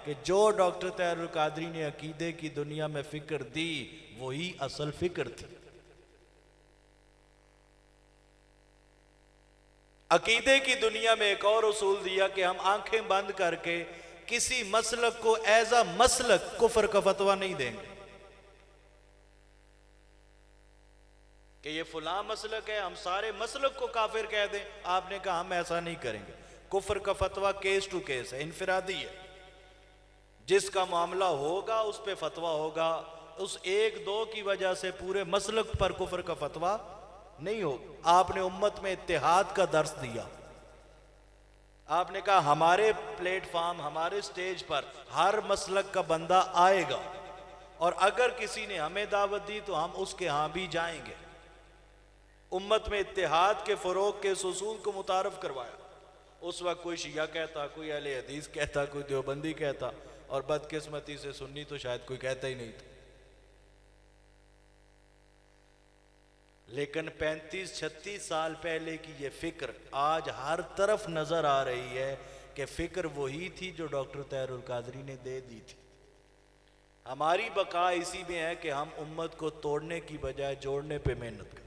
कि जो डॉक्टर तहरुल कादरी ने अकीदे की दुनिया में फिक्र दी वही असल फिक्र थी। अकीदे की दुनिया में एक और उसूल दिया कि हम आंखें बंद करके किसी मसलक को एज अ मसलक कुफर का फतवा नहीं देंगे कि ये फुला मसलक है, हम सारे मसलक को काफिर कह दें। आपने कहा हम ऐसा नहीं करेंगे। कुफर का फतवा केस टू केस है, इनफिरादी है। जिसका मामला होगा उस पे फतवा होगा। उस एक दो की वजह से पूरे मसलक पर कुफर का फतवा नहीं होगा। आपने उम्मत में इत्तेहाद का दर्स दिया। आपने कहा हमारे प्लेटफॉर्म, हमारे स्टेज पर हर मसलक का बंदा आएगा और अगर किसी ने हमें दावत दी तो हम उसके यहां भी जाएंगे। उम्मत में इत्तेहाद के फरोग के उसूल को मुतारफ करवाया। उस वक्त कोई शिया कहता, कोई अहले हदीस कहता, कोई देवबंदी कहता, और बदकिस्मती से सुन्नी तो शायद कोई कहता ही नहीं था। लेकिन 35-36 साल पहले की ये फिक्र आज हर तरफ नजर आ रही है कि फिक्र वही थी जो डॉक्टर तहरुल कादरी ने दे दी थी। हमारी बका इसी में है कि हम उम्मत को तोड़ने की बजाय जोड़ने पे मेहनत करें।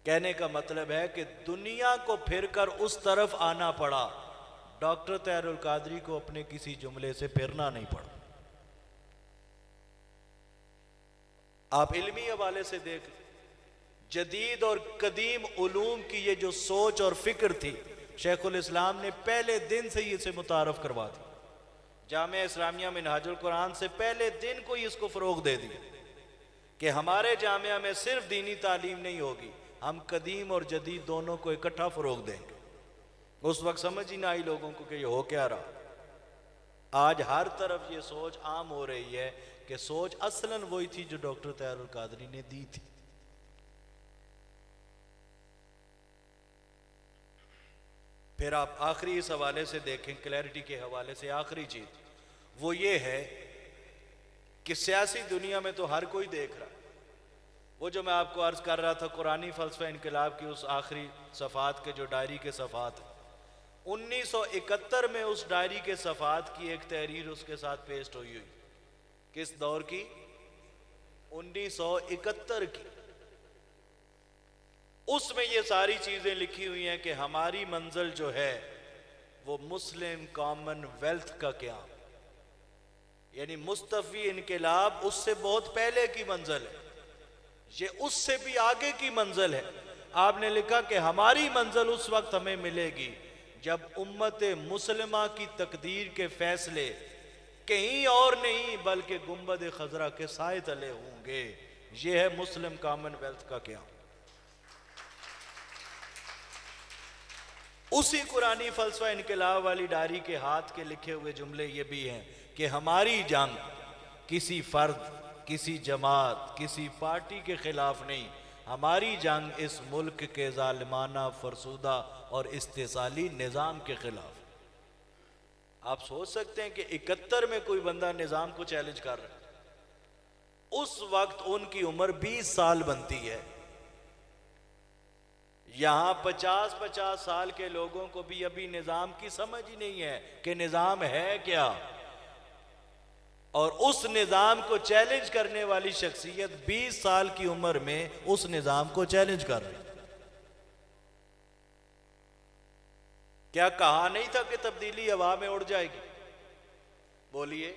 कहने का मतलब है कि दुनिया को फिरकर उस तरफ आना पड़ा, डॉक्टर तहरुल कादरी को अपने किसी जुमले से फिरना नहीं पड़ा। आप इल्मी हवाले से देख, जदीद और कदीम उलूम की ये जो सोच और फिक्र थी, शेखुल इस्लाम ने पहले दिन से ही इसे मुतारफ करवा दी। जामिया इस्लामिया मिनहाजुल कुरान से पहले दिन को ही इसको फरोग दे दिया कि हमारे जामिया में सिर्फ दीनी तालीम नहीं होगी, हम कदीम और जदीद दोनों को इकट्ठा फरोग देंगे। उस वक्त समझ ही ना आई लोगों को कि ये हो क्या रहा। आज हर तरफ ये सोच आम हो रही है कि सोच असलन वही थी जो डॉक्टर तहरुल कादरी ने दी थी। फिर आप आखिरी इस हवाले से देखें, क्लैरिटी के हवाले से आखिरी चीज वो ये है कि सियासी दुनिया में तो हर कोई देख रहा है। वो जो मैं आपको अर्ज कर रहा था कुरानी फलसफा इनकलाब की उस आखिरी सफ़ात के जो डायरी के सफ़ात, 1971 में उस डायरी के सफ़ात की एक तहरीर उसके साथ पेश हुई। किस दौर की? 1971 की। उसमें ये सारी चीजें लिखी हुई हैं कि हमारी मंजिल जो है वो मुस्लिम कॉमनवेल्थ का क्या, यानी मुस्तफी इनकलाब उससे बहुत पहले की मंजिल है, ये उससे भी आगे की मंजिल है। आपने लिखा कि हमारी मंजिल उस वक्त हमें मिलेगी जब उम्मत मुसलिमा की तकदीर के फैसले कहीं और नहीं बल्कि गुंबद खजरा के साए तले होंगे। ये है मुस्लिम कॉमनवेल्थ का क्या। उसी कुरानी फलसफा इनकलाब वाली डायरी के हाथ के लिखे हुए जुमले ये भी हैं कि हमारी जंग किसी फर्द, किसी जमात, किसी पार्टी के खिलाफ नहीं, हमारी जंग इस मुल्क के जालिमाना, फरसूदा और इस्तेसाली निज़ाम के खिलाफ। आप सोच सकते हैं कि 71 में कोई बंदा निज़ाम को चैलेंज कर रहा है। उस वक्त उनकी उम्र 20 साल बनती है। यहां 50-50 साल के लोगों को भी अभी निज़ाम की समझ ही नहीं है कि निज़ाम है क्या, और उस निज़ाम को चैलेंज करने वाली शख्सियत 20 साल की उम्र में उस निज़ाम को चैलेंज कर रही। क्या कहा नहीं था कि तब्दीली हवा में उड़ जाएगी? बोलिए,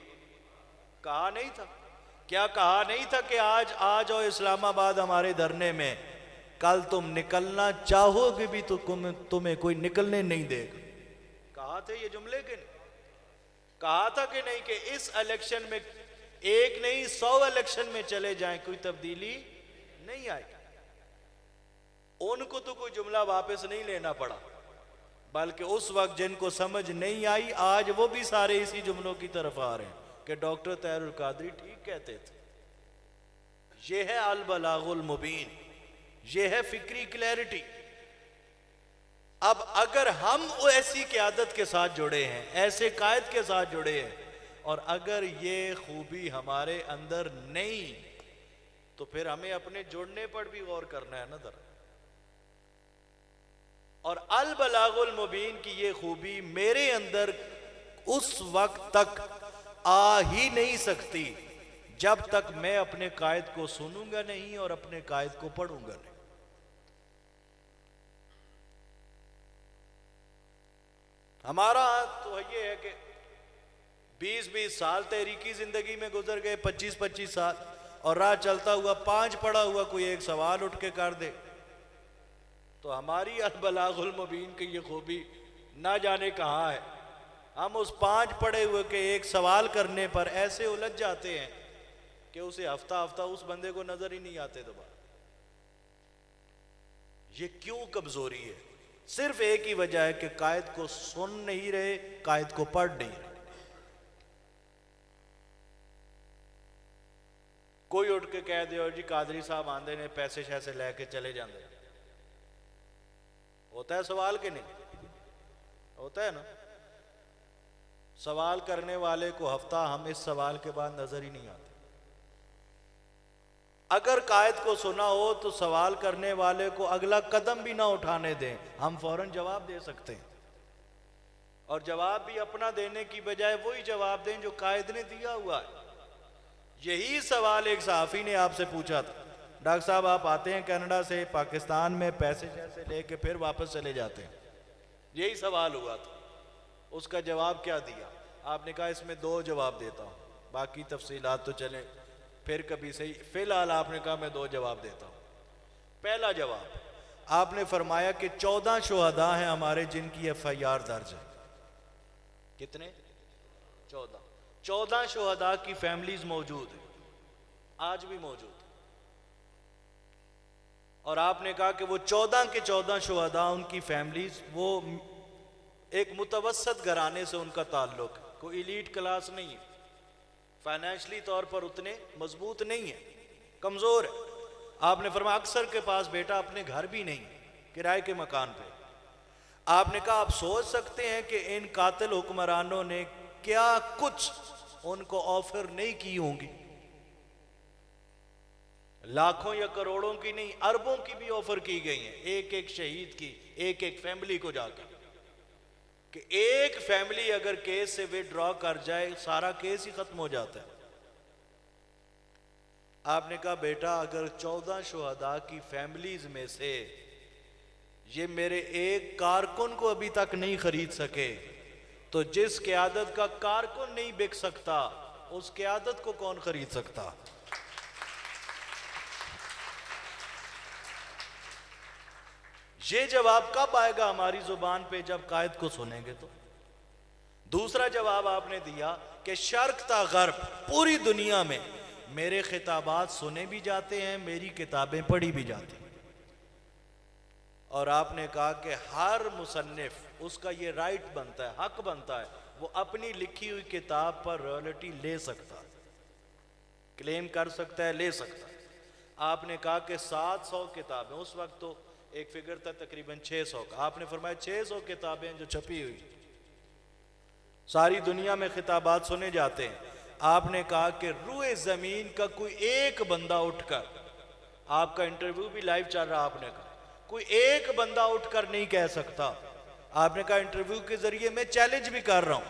कहा नहीं था? क्या कहा नहीं था कि आज आ जाओ इस्लामाबाद हमारे धरने में, कल तुम निकलना चाहोगे भी तो तुम्हें कोई निकलने नहीं देगा? कहा थे ये जुमले के नहीं? कहा था कि नहीं कि इस इलेक्शन में एक नहीं 100 इलेक्शन में चले जाएं, कोई तब्दीली नहीं आएगी। उनको तो कोई जुमला वापस नहीं लेना पड़ा, बल्कि उस वक्त जिनको समझ नहीं आई आज वो भी सारे इसी जुमलों की तरफ आ रहे हैं कि डॉक्टर ताहिरुल कादरी ठीक कहते थे। ये है अल बलागुल मुबीन, ये है फिक्री क्लैरिटी। अब अगर हम ऐसी क़यादत के साथ जुड़े हैं, ऐसे कायद के साथ जुड़े हैं, और अगर ये खूबी हमारे अंदर नहीं, तो फिर हमें अपने जुड़ने पर भी गौर करना है ना जरा। और अल बलागुल मुबीन की ये खूबी मेरे अंदर उस वक्त तक आ ही नहीं सकती जब तक मैं अपने कायद को सुनूंगा नहीं और अपने कायद को पढ़ूंगा नहीं। हमारा तो ये है कि 20-20 साल तहरीकी जिंदगी में गुजर गए, 25-25 साल, और राह चलता हुआ 5 पढ़ा हुआ कोई एक सवाल उठ के कर दे तो हमारी अल बलागुल मुबीन की ये खूबी ना जाने कहाँ है। हम उस 5 पढ़े हुए के एक सवाल करने पर ऐसे उलझ जाते हैं कि उसे हफ्ता हफ्ता उस बंदे को नजर ही नहीं आते दोबारा। ये क्यों कमजोरी है? सिर्फ एक ही वजह है कि कायद को सुन नहीं रहे, कायद को पढ़ नहीं रहे। कोई उठ के कह दे जी कादरी साहब आंदे ने पैसे शैसे लेके चले जाते, होता है सवाल के नहीं? होता है ना। सवाल करने वाले को हफ्ता हम इस सवाल के बाद नजर ही नहीं आते। अगर कायद को सुना हो तो सवाल करने वाले को अगला कदम भी ना उठाने दें, हम फौरन जवाब दे सकते हैं, और जवाब भी अपना देने की बजाय वही जवाब दें जो कायद ने दिया हुआ है। यही सवाल एक सहाफी ने आपसे पूछा था, डॉक्टर साहब आप आते हैं कनाडा से, पाकिस्तान में पैसे जैसे लेके फिर वापस चले जाते हैं, यही सवाल हुआ था। उसका जवाब क्या दिया? आपने कहा इसमें 2 जवाब देता हूँ, बाकी तफसीलात तो चले फिर कभी सही। फिलहाल आपने कहा मैं 2 जवाब देता हूँ। पहला जवाब आपने फरमाया कि 14 शुहदा हैं हमारे जिनकी FIR दर्ज है। कितने? 14 शुहदा की फैमिलीज मौजूद है, आज भी मौजूद है। और आपने कहा कि वो 14 के 14 शुहदा, उनकी फैमिलीज, वो एक मुतवसत घराने से उनका ताल्लुक है, कोई एलीट क्लास नहीं है, फाइनेंशियली तौर पर उतने मजबूत नहीं है, कमजोर है। आपने फरमाया अक्सर के पास बेटा अपने घर भी नहीं, किराए के मकान पे। आपने कहा आप सोच सकते हैं कि इन कातिल हुक्मरानों ने क्या कुछ उनको ऑफर नहीं की होंगी, लाखों या करोड़ों की नहीं, अरबों की भी ऑफर की गई है एक एक शहीद की, एक एक फैमिली को जाकर, कि एक फैमिली अगर केस से विड्रॉ कर जाए सारा केस ही खत्म हो जाता है। आपने कहा बेटा अगर 14 शुहदा की फैमिलीज में से ये मेरे एक कारकुन को अभी तक नहीं खरीद सके, तो जिस क़यादत का कारकुन नहीं बिक सकता उस क़यादत को कौन खरीद सकता? ये जवाब कब आएगा हमारी जुबान पे? जब कायद को सुनेंगे तो। दूसरा जवाब आपने दिया कि शर्क ता गर्ब, पूरी दुनिया में मेरे खिताबात सुने भी जाते हैं, मेरी किताबें पढ़ी भी जाती हैं। और आपने कहा कि हर मुसन्निफ उसका ये राइट बनता है, हक बनता है, वो अपनी लिखी हुई किताब पर रॉयल्टी ले सकता है, क्लेम कर सकता है, ले सकता है। आपने कहा कि 700 किताबें, उस वक्त तो एक फिगर था तकरीबन 600 का, आपने फरमाया 600 किताबें जो छपी हुई, सारी दुनिया में खिताबात सुने जाते हैं। आपने कहा कि रूए जमीन का कोई एक बंदा उठकर, आपका इंटरव्यू भी लाइव चल रहा, आपने कहा कोई एक बंदा उठकर नहीं कह सकता, आपने कहा इंटरव्यू के जरिए मैं चैलेंज भी कर रहा हूं,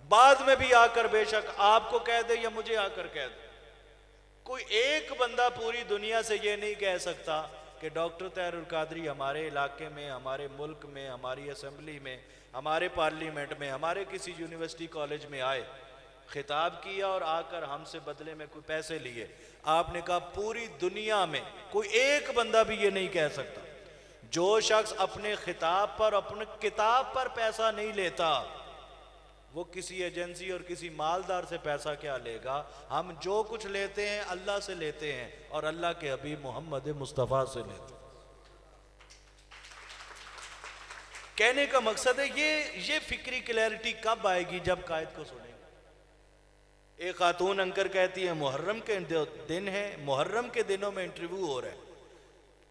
बाद में भी आकर बेशक आपको कह दे या मुझे आकर कह दे, कोई एक बंदा पूरी दुनिया से ये नहीं कह सकता कि डॉक्टर ताहिरुल कादरी हमारे इलाके में, हमारे मुल्क में, हमारी असेंबली में, हमारे पार्लियामेंट में, हमारे किसी यूनिवर्सिटी कॉलेज में आए, खिताब किया और आकर हमसे बदले में कोई पैसे लिए। आपने कहा पूरी दुनिया में कोई एक बंदा भी ये नहीं कह सकता। जो शख्स अपने खिताब पर, अपने किताब पर पैसा नहीं लेता, वो किसी एजेंसी और किसी मालदार से पैसा क्या लेगा। हम जो कुछ लेते हैं अल्लाह से लेते हैं और अल्लाह के हबीब मोहम्मद मुस्तफ़ा से लेते हैं। कहने का मकसद है ये फिक्री क्लैरिटी कब आएगी, जब कायद को सुनेंगे। एक खातून अंकर कहती है मुहर्रम के दिन है, मुहर्रम के दिनों में इंटरव्यू हो रहा है,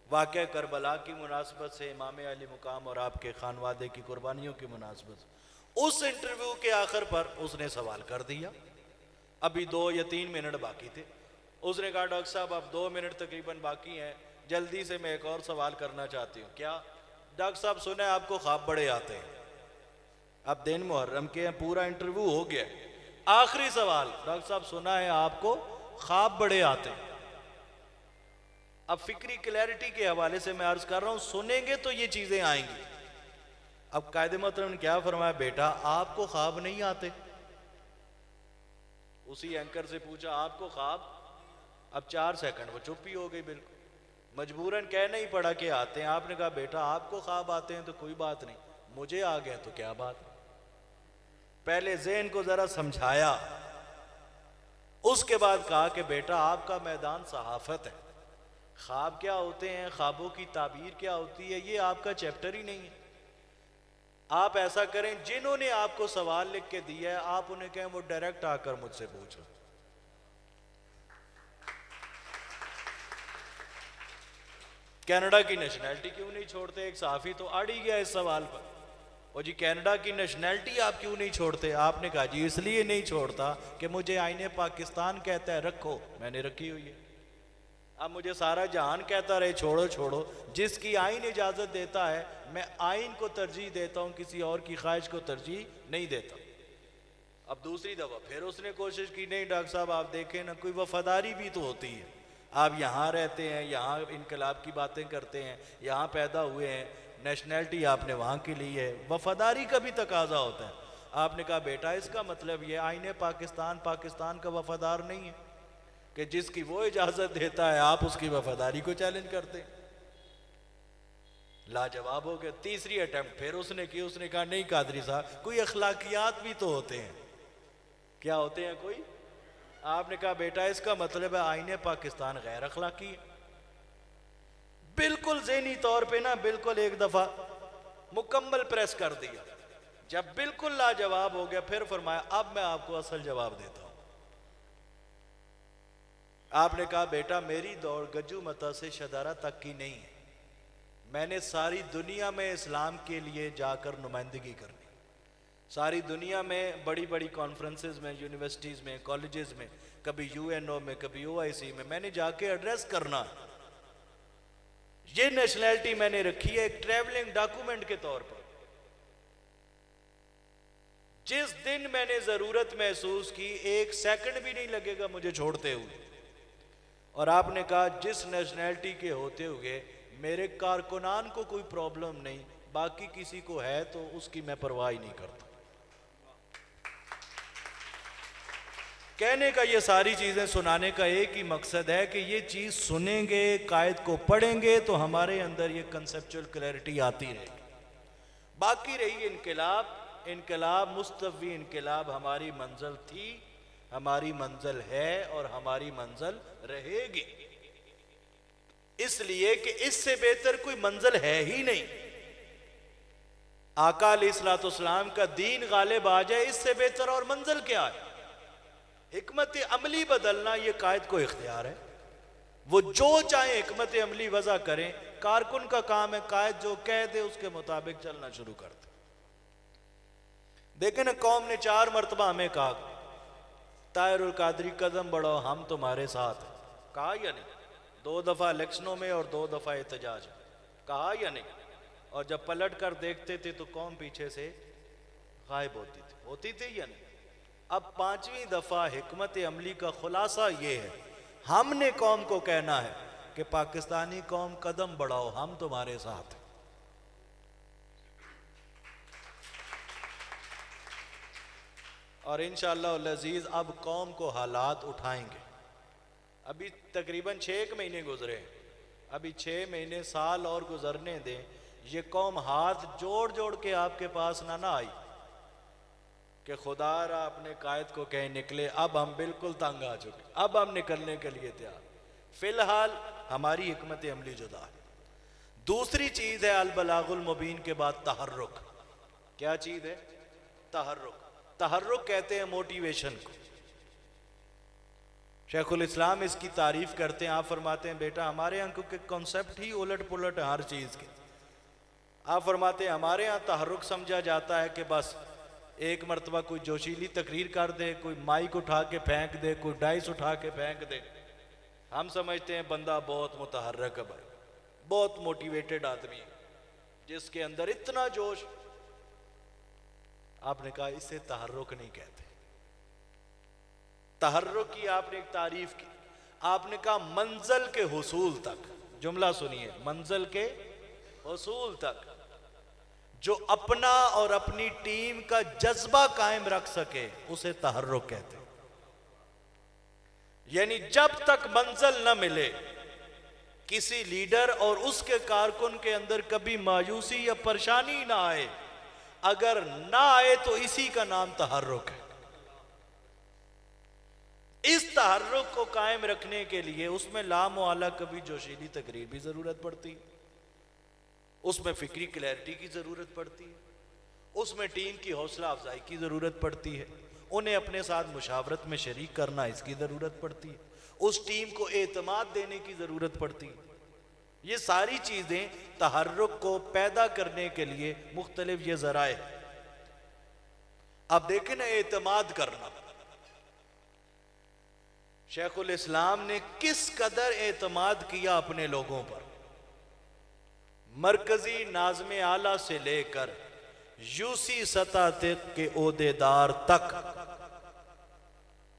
वाक़या करबला की मुनासबत से, इमाम अली मुकाम और आपके खानवादे की कुर्बानियों की मुनासबत से। उस इंटरव्यू के आखिर पर उसने सवाल कर दिया, अभी 2 या 3 मिनट बाकी थे। उसने कहा डॉक्टर साहब अब 2 मिनट तकरीबन बाकी हैं, जल्दी से मैं एक और सवाल करना चाहती हूँ। क्या? डॉक्टर साहब सुना है आपको ख्वाब बड़े आते हैं। अब दिन मुहर्रम के हैं, पूरा इंटरव्यू हो गया, आखिरी सवाल, डॉक्टर साहब सुना है आपको ख्वाब बड़े आते हैं। अब फिक्री क्लैरिटी के हवाले से मैं अर्ज कर रहा हूं, सुनेंगे तो ये चीजें आएंगी। अब कायदे मोहतरम ने क्या फरमाया, बेटा आपको ख्वाब नहीं आते? उसी एंकर से पूछा आपको ख्वाब? अब 4 सेकंड वो चुप ही हो गई, बिल्कुल मजबूरन कहना ही पड़ा कि आते हैं। आपने कहा बेटा आपको ख्वाब आते हैं तो कोई बात नहीं, मुझे आ गए तो क्या बात। पहले ज़हन को जरा समझाया, उसके बाद कहा कि बेटा आपका मैदान सहाफत है, ख्वाब क्या होते हैं, ख्वाबों की ताबीर क्या होती है, ये आपका चैप्टर ही नहीं है। आप ऐसा करें, जिन्होंने आपको सवाल लिख के दिया है आप उन्हें कहें वो डायरेक्ट आकर मुझसे पूछो। कनाडा की नेशनैलिटी क्यों नहीं छोड़ते? एक सहाफी तो अड़ ही गया इस सवाल पर, और जी कनाडा की नेशनैलिटी आप क्यों नहीं छोड़ते? आपने कहा जी इसलिए नहीं छोड़ता कि मुझे आईने पाकिस्तान कहता है रखो, मैंने रखी हुई है। अब मुझे सारा जहान कहता रहे छोड़ो छोड़ो, जिसकी आइन इजाज़त देता है मैं आइन को तरजीह देता हूँ, किसी और की ख्वाहिश को तरजीह नहीं देता। अब दूसरी दफ़ा फिर उसने कोशिश की, नहीं डॉक्टर साहब आप देखें ना, कोई वफादारी भी तो होती है। आप यहाँ रहते हैं, यहाँ इनकलाब की बातें करते हैं, यहाँ पैदा हुए हैं, नेशनैलिटी आपने वहाँ की ली है, वफादारी का भी तकाजा होता है। आपने कहा बेटा इसका मतलब ये आईने पाकिस्तान पाकिस्तान का वफादार नहीं है कि जिसकी वो इजाजत देता है आप उसकी वफादारी को चैलेंज करते हैं। लाजवाब हो गया। तीसरी अटेम्प्ट फिर उसने की, उसने कहा नहीं कादरी साहब कोई अखलाकियात भी तो होते हैं। क्या होते हैं कोई? आपने कहा बेटा इसका मतलब है आईने पाकिस्तान गैर अखलाकी है। बिल्कुल ज़हनी तौर पे ना बिल्कुल एक दफा मुकम्मल प्रेस कर दिया। जब बिल्कुल लाजवाब हो गया फिर फरमाया अब मैं आपको असल जवाब देता हूं। आपने कहा बेटा मेरी दौड़ गज्जू मता से शदारा तक की नहीं है, मैंने सारी दुनिया में इस्लाम के लिए जाकर नुमाइंदगी करनी, सारी दुनिया में बड़ी बड़ी कॉन्फ्रेंसेस में, यूनिवर्सिटीज़ में, कॉलेजेस में, कभी UNO में, कभी OIC में मैंने जाके एड्रेस करना। ये नेशनैलिटी मैंने रखी है एक ट्रैवलिंग डॉक्यूमेंट के तौर पर। जिस दिन मैंने ज़रूरत महसूस की 1 सेकंड भी नहीं लगेगा मुझे छोड़ते हुए। और आपने कहा जिस नेशनैलिटी के होते हुए मेरे कारकुनान को कोई प्रॉब्लम नहीं, बाकी किसी को है तो उसकी मैं परवाह ही नहीं करता। कहने का ये सारी चीज़ें सुनाने का एक ही मकसद है कि ये चीज़ सुनेंगे, कायद को पढ़ेंगे तो हमारे अंदर ये कंसेप्चुअल क्लैरिटी आती रहेगी। बाकी रही इनकलाब, इनकलाब मुस्तवी इनकलाब हमारी मंजिल थी, हमारी मंजिल है और हमारी मंजिल रहेगी, इसलिए कि इससे बेहतर कोई मंजिल है ही नहीं। आका अलैहिस्सलाम का दीन गालिब आ जाए, इससे बेहतर और मंजिल क्या है। हिकमत अमली बदलना ये कायद को इख्तियार है, वो जो चाहे हिकमत अमली वजह करें, कारकुन का काम है कायद जो कह दे उसके मुताबिक चलना शुरू कर दे। देखें ना, कौम ने 4 मरतबा हमें कहा ताहिरुल कादरी कदम बढ़ाओ हम तुम्हारे साथ हैं, कहा या नहीं? 2 दफा इलेक्शनों में और 2 दफा एहतजाज में, कहा या नहीं? और जब पलट कर देखते थे तो कौम पीछे से गायब होती थी या नहीं? अब 5वीं दफा हिकमत अमली का खुलासा ये है, हमने कौम को कहना है कि पाकिस्तानी कौम कदम बढ़ाओ हम तुम्हारे साथ हैं। और इंशाअल्लाह अज़ीज़ अब कौम को हालात उठाएंगे। अभी तकरीबन 6 महीने गुजरे, अभी 6 महीने साल और गुजरने दें, ये कौम हाथ जोड़ जोड़ के आपके पास ना आई कि खुदा रा अपने कायद को कहीं निकले, अब हम बिल्कुल तंग आ चुके, अब हम निकलने के लिए तैयार। फिलहाल हमारी हिकमत अमली जुदा है। दूसरी चीज़ है अल बलागुल मुबीन के बाद तहर्रुक। क्या चीज़ है? तहर्रुक। तहर्रुक कहते हैं मोटिवेशन को। शेखुल इस्लाम इसकी तारीफ करते हैं, आप फरमाते हैं बेटा हमारे यहाँ के कॉन्सेप्ट ही उलट पुलट है हर चीज़ के। आप फरमाते हैं हमारे यहाँ तहर्रुक समझा जाता है कि बस एक मरतबा कोई जोशीली तकरीर कर दे, कोई माइक उठा के फेंक दे, कोई डाइस उठा के फेंक दे, हम समझते हैं बंदा बहुत मुतहर्रिक है, भाई बहुत मोटिवेटेड आदमी है जिसके अंदर इतना जोश। आपने कहा इसे तहर्रुक नहीं कहते। तहर्रुक की आपने एक तारीफ की, आपने कहा मंजिल के हुसूल तक, जुमला सुनिए, मंजिल के हुसूल तक जो अपना और अपनी टीम का जज्बा कायम रख सके उसे तहर्रुक कहते हैं। यानी जब तक मंजिल न मिले, किसी लीडर और उसके कारकुन के अंदर कभी मायूसी या परेशानी ना आए, अगर ना आए तो इसी का नाम तहर्रुक है। इस तहर्रुक को कायम रखने के लिए उसमें लामुआला कभी जोशीली तकरीर भी जरूरत पड़ती है, उसमें फिक्री क्लैरिटी की ज़रूरत पड़ती है, उसमें टीम की हौसला अफजाई की ज़रूरत पड़ती है, उन्हें अपने साथ मुशावरत में शरीक करना इसकी ज़रूरत पड़ती है, उस टीम को एतमाद देने की ज़रूरत पड़ती है। ये सारी चीज़ें तहर्रुक को पैदा करने के लिए मुख्तलिफ ये ज़राए हैं। अब देखें ना, एतमाद करना, शेखुल इस्लाम ने किस कदर एतमाद किया अपने लोगों पर। मरकजी नाज़्मे आला से लेकर यूसी सतह तक के ओहदेदार तक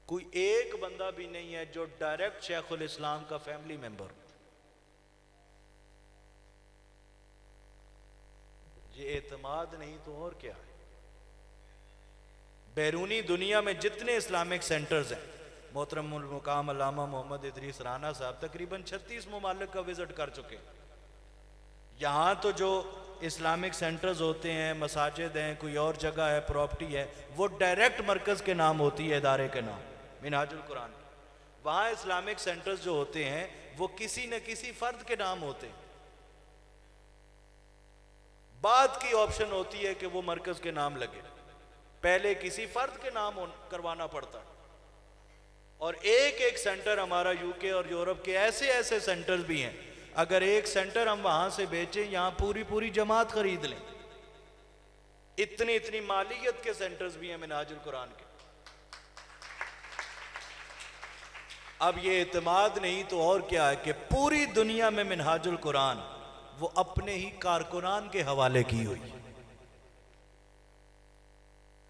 कोई एक बंदा भी नहीं है जो डायरेक्ट शेखुल इस्लाम का फैमिली मेंबर। ये एतमाद नहीं तो और क्या है। बैरूनी दुनिया में जितने इस्लामिक सेंटर्स हैं, मोहतरमुल मुकाम अल्लामा मोहम्मद इदरीस राना साहब तकरीबन 36 मुमालिक का विजिट कर चुके हैं। यहाँ तो जो इस्लामिक सेंटर्स होते हैं, मसाजिद हैं, कोई और जगह है, प्रॉपर्टी है, वो डायरेक्ट मरकज़ के नाम होती है, इदारे के नाम, मिनहाजुल कुरान। वहाँ इस्लामिक सेंटर्स जो होते हैं वो किसी न किसी फ़र्द के नाम होते हैं। बाद की ऑप्शन होती है कि वो मरकज़ के नाम लगे, पहले किसी फ़र्द के नाम करवाना पड़ता है। और एक एक सेंटर हमारा यूके और यूरोप के ऐसे ऐसे सेंटर्स भी हैं, अगर एक सेंटर हम वहां से बेचें, यहां पूरी पूरी जमात खरीद लें, इतनी इतनी मालियत के सेंटर्स भी हैं मिनहाजुल कुरान के। अब ये एतमाद नहीं तो और क्या है कि पूरी दुनिया में मिनहाजुल कुरान वो अपने ही कारकुनान के हवाले की हुई।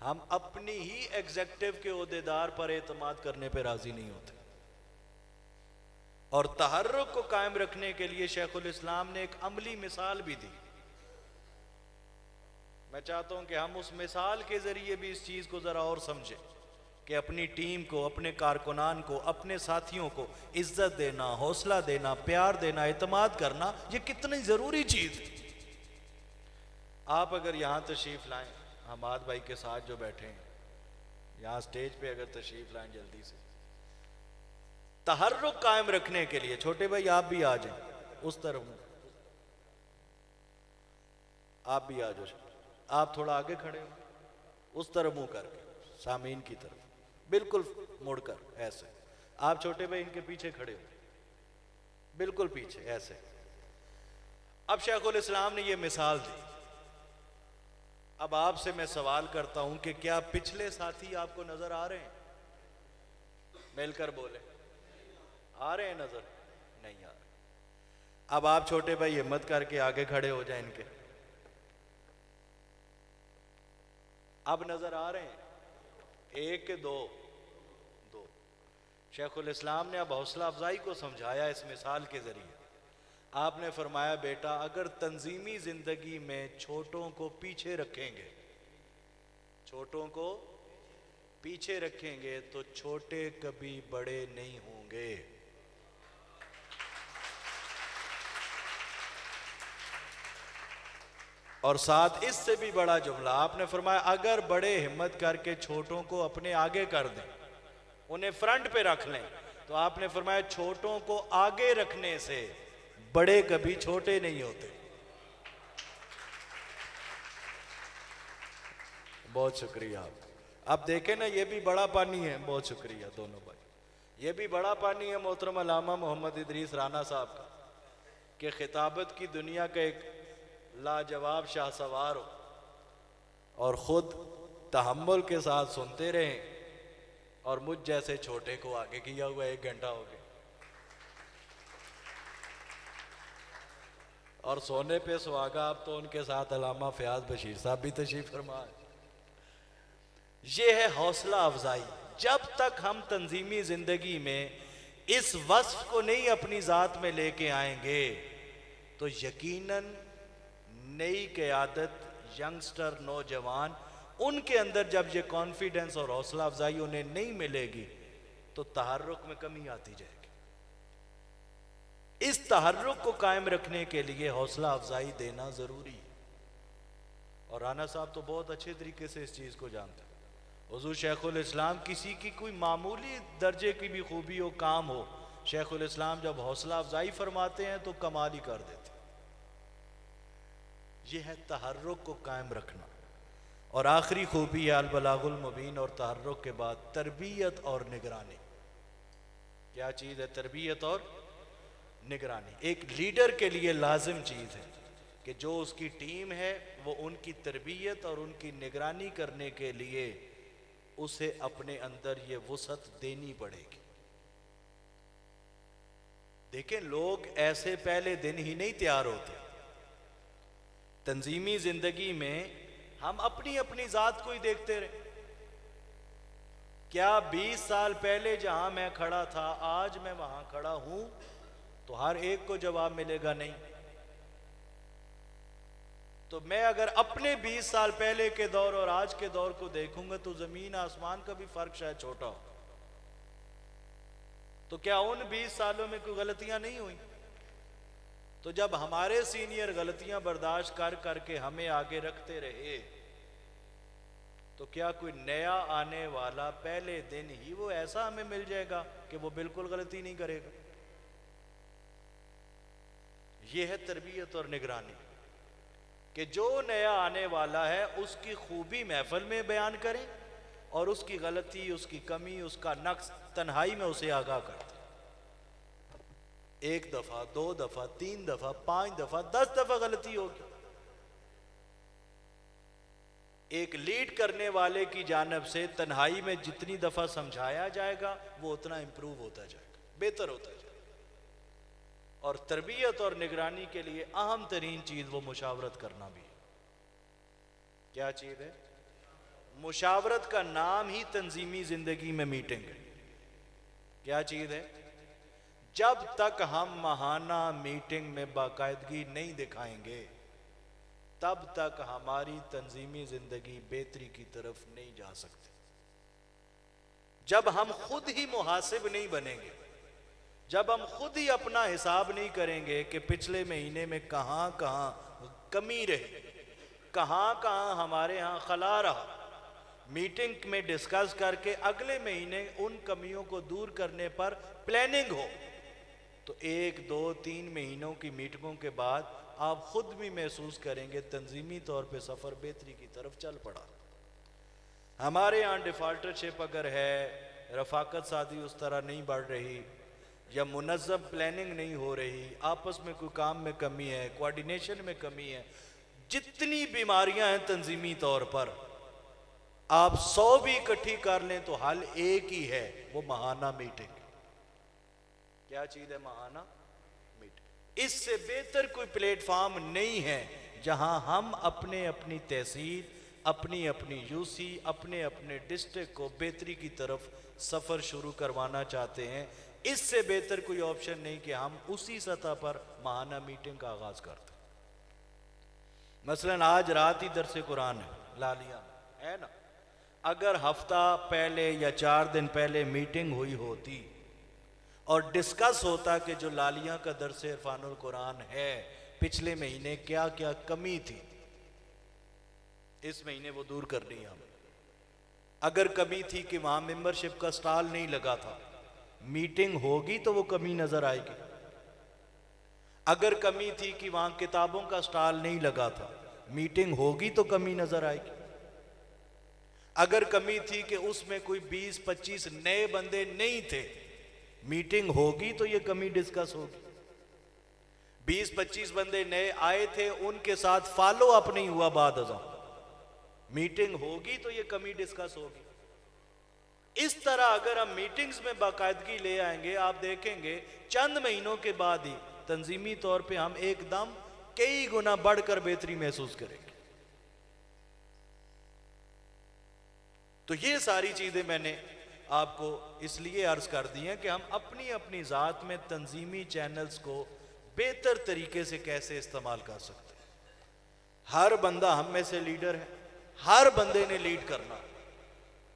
हम अपनी ही एग्जेक्टिव के ओहदेदार पर एतमाद करने पर राजी नहीं होते। और तहर्रुक को कायम रखने के लिए शेखुल इस्लाम ने एक अमली मिसाल भी दी। मैं चाहता हूं कि हम उस मिसाल के जरिए भी इस चीज को जरा और समझें कि अपनी टीम को, अपने कारकुनान को, अपने साथियों को इज्जत देना, हौसला देना, प्यार देना, एतमाद करना, ये कितनी जरूरी चीज है। आप अगर यहां तशरीफ लाएं, हमाद भाई के साथ जो बैठे हैं, यहाँ स्टेज पे अगर तशरीफ लाएं जल्दी से। तहर्रुक कायम रखने के लिए छोटे भाई आप भी आ जाएं उस तरफ, आप भी आ जाओ, आप थोड़ा आगे खड़े हो उस तरफ मुंह करके सामीन की तरफ बिल्कुल मुड़कर ऐसे। आप छोटे भाई इनके पीछे खड़े हो बिल्कुल पीछे ऐसे। अब शेखुल इस्लाम ने ये मिसाल दी। अब आपसे मैं सवाल करता हूं कि क्या पिछले साथी आपको नजर आ रहे हैं? मिलकर बोले, आ रहे हैं? नजर नहीं आ रहे। अब आप छोटे भाई हिम्मत करके आगे खड़े हो जाएं इनके। अब नजर आ रहे हैं? एक के दो, दो। शेखुल इस्लाम ने अब हौसला अफजाई को समझाया इस मिसाल के जरिए। आपने फरमाया बेटा अगर तंजीमी जिंदगी में छोटों को पीछे रखेंगे, छोटों को पीछे रखेंगे तो छोटे कभी बड़े नहीं होंगे। और साथ इससे भी बड़ा जुमला आपने फरमाया अगर बड़े हिम्मत करके छोटों को अपने आगे कर दें, उन्हें फ्रंट पे रख लें, तो आपने फरमाया छोटों को आगे रखने से बड़े कभी छोटे नहीं होते। बहुत शुक्रिया। अब देखें ना ये भी बड़ा पानी है। बहुत शुक्रिया दोनों भाई। ये भी बड़ा पानी है मोहतरम अल्लामा मोहम्मद इदरीस राना साहब का कि खिताबत की दुनिया का एक लाजवाब शाहसवार हो और खुद तहम्मुल के साथ सुनते रहें और मुझ जैसे छोटे को आगे किया हुआ 1 घंटा हो गया और सोने पे सुहागा। अब तो उनके साथ अल्लामा फयाज बशीर साहब भी तशरीफ फरमा। ये है हौसला अफजाई। जब तक हम तंजीमी जिंदगी में इस वस्फ को नहीं अपनी जात में लेके आएंगे तो यकीनन नई क़यादत, यंगस्टर, नौजवान, उनके अंदर जब ये कॉन्फिडेंस और हौसला अफजाई उन्हें नहीं मिलेगी तो तहर्रुक में कमी आती जाएगी। इस तहर्रुक को कायम रखने के लिए हौसला अफजाई देना जरूरी है। और राना साहब तो बहुत अच्छे तरीके से इस चीज को जानते हैं। हुजूर शेखुल इस्लाम किसी की कोई मामूली दर्जे की भी खूबी हो, काम हो, शेखुल इस्लाम जब हौसला अफजाई फरमाते हैं तो कमाल ही कर देते। यह है तहर्रुक को कायम रखना। और आखिरी खूबी है अल-बलागुल मुबीन। और तहर्रुक के बाद तरबियत और निगरानी। क्या चीज है? तरबियत और निगरानी। एक लीडर के लिए लाजिम चीज है कि जो उसकी टीम है वो उनकी तरबियत और उनकी निगरानी करने के लिए उसे अपने अंदर ये वुसअत देनी पड़ेगी। देखें लोग ऐसे पहले दिन ही नहीं तैयार होते। तंजीमी जिंदगी में हम अपनी अपनी जात को ही देखते रहे। क्या 20 साल पहले जहां मैं खड़ा था आज मैं वहां खड़ा हूं? तो हर एक को जवाब मिलेगा नहीं। तो मैं अगर अपने 20 साल पहले के दौर और आज के दौर को देखूंगा तो जमीन आसमान का भी फर्क शायद छोटा हो। तो क्या उन 20 सालों में कोई गलतियां नहीं हुई? तो जब हमारे सीनियर गलतियां बर्दाश्त कर करके हमें आगे रखते रहे तो क्या कोई नया आने वाला पहले दिन ही वो ऐसा हमें मिल जाएगा कि वो बिल्कुल गलती नहीं करेगा? ये है तरबियत और निगरानी कि जो नया आने वाला है उसकी खूबी महफिल में बयान करें और उसकी गलती, उसकी कमी, उसका नक्स तन्हाई में उसे आगाह करते। 1 दफा, 2 दफा, 3 दफा, 5 दफा, 10 दफा गलती होगी। एक लीड करने वाले की जानब से तन्हाई में जितनी दफा समझाया जाएगा वो उतना इंप्रूव होता जाएगा, बेहतर होता जाएगा। और तरबियत और निगरानी के लिए अहम तरीन चीज वो मुशावरत करना भी है। क्या चीज है? मुशावरत का नाम ही तंजीमी जिंदगी में मीटिंग है। क्या चीज है? जब तक हम माहाना मीटिंग में बाकायदगी नहीं दिखाएंगे तब तक हमारी तंजीमी जिंदगी बेहतरी की तरफ नहीं जा सकती। जब हम खुद ही मुहासिब नहीं बनेंगे, जब हम खुद ही अपना हिसाब नहीं करेंगे कि पिछले महीने में कहां कहां कमी रही, कहां कहां हमारे यहां खला रहा, मीटिंग में डिस्कस करके अगले महीने उन कमियों को दूर करने पर प्लानिंग हो, तो 1, 2, 3 महीनों की मीटिंगों के बाद आप खुद भी महसूस करेंगे तंजीमी तौर पे सफ़र बेहतरी की तरफ चल पड़ा। हमारे यहाँ डिफ़ॉल्टरशिप अगर है, रफाकत सादी उस तरह नहीं बढ़ रही, या मुनज़्ज़म प्लानिंग नहीं हो रही, आपस में कोई काम में कमी है, कोऑर्डिनेशन में कमी है, जितनी बीमारियां हैं तंजीमी तौर पर, आप 100 भी इकट्ठी कर लें तो हल एक ही है, वो महाना मीटिंग। क्या चीज है महाना मीटिंग? इससे बेहतर कोई प्लेटफॉर्म नहीं है जहां हम अपने अपनी तहसील, अपनी अपनी यूसी, अपने अपने डिस्ट्रिक्ट को बेहतरी की तरफ सफर शुरू करवाना चाहते हैं। इससे बेहतर कोई ऑप्शन नहीं कि हम उसी सतह पर महाना मीटिंग का आगाज करते हैं। मसलन आज रात ही दरस कुरान है लालिया, है ना, अगर हफ्ता पहले या 4 दिन पहले मीटिंग हुई होती और डिस्कस होता कि जो लालिया का दरस इरफानुल कुरान है पिछले महीने क्या क्या कमी थी, इस महीने वो दूर करनी है हमें। अगर कमी थी कि वहां मेंबरशिप का स्टॉल नहीं लगा था, मीटिंग होगी तो वो कमी नजर आएगी। अगर कमी थी कि वहां किताबों का स्टॉल नहीं लगा था, मीटिंग होगी तो कमी नजर आएगी। अगर कमी थी कि उसमें कोई 20-25 नए बंदे नहीं थे, मीटिंग होगी तो ये कमी डिस्कस होगी। 20-25 बंदे नए आए थे, उनके साथ फॉलो अप नहीं हुआ बाद अज़ां, मीटिंग होगी तो ये कमी डिस्कस होगी। इस तरह अगर हम मीटिंग्स में बाकायदगी ले आएंगे, आप देखेंगे चंद महीनों के बाद ही तंजीमी तौर पे हम एकदम कई गुना बढ़कर बेहतरी महसूस करेंगे। तो ये सारी चीजें मैंने आपको इसलिए अर्ज कर दी हैं कि हम अपनी अपनी ज़ात में तंजीमी चैनल्स को बेहतर तरीके से कैसे इस्तेमाल कर सकते हैं। हर बंदा हम में से लीडर है, हर बंदे ने लीड करना,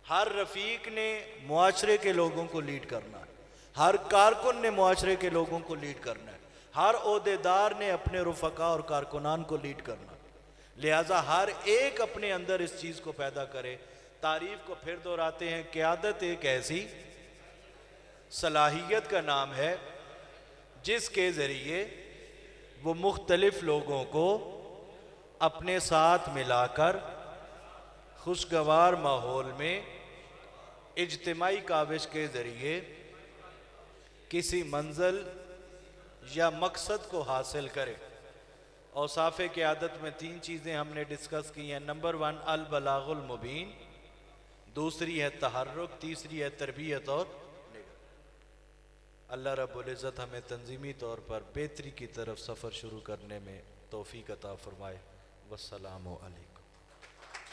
हर रफीक ने मुआशरे के लोगों को लीड करना है, हर कारकुन ने मुआशरे के लोगों को लीड करना है, हर ओहदेदार ने अपने रुफका और कारकुनान को लीड करना है। लिहाजा हर एक अपने अंदर इस चीज़ को पैदा करे। तारीफ को फिर दोहराते हैं, क़यादत एक ऐसी सलाहियत का नाम है जिसके ज़रिए वो मुख्तलिफ लोगों को अपने साथ मिलाकर खुशगवार माहौल में इज्तिमाई काविश के ज़रिए किसी मंजिल या मकसद को हासिल करे। औसाफ़े क़यादत में 3 चीज़ें हमने डिस्कस की हैं। नंबर 1 अल बलागुल मुबीन, दूसरी है तहर्रुक, तीसरी है तरबियत और निगरानी। अल्लाह रब्बुल इज़्ज़त हमें तंजीमी तौर पर बेहतरी की तरफ सफ़र शुरू करने में तौफ़ीक़ अता फ़रमाए। वस्सलामु अलैकुम।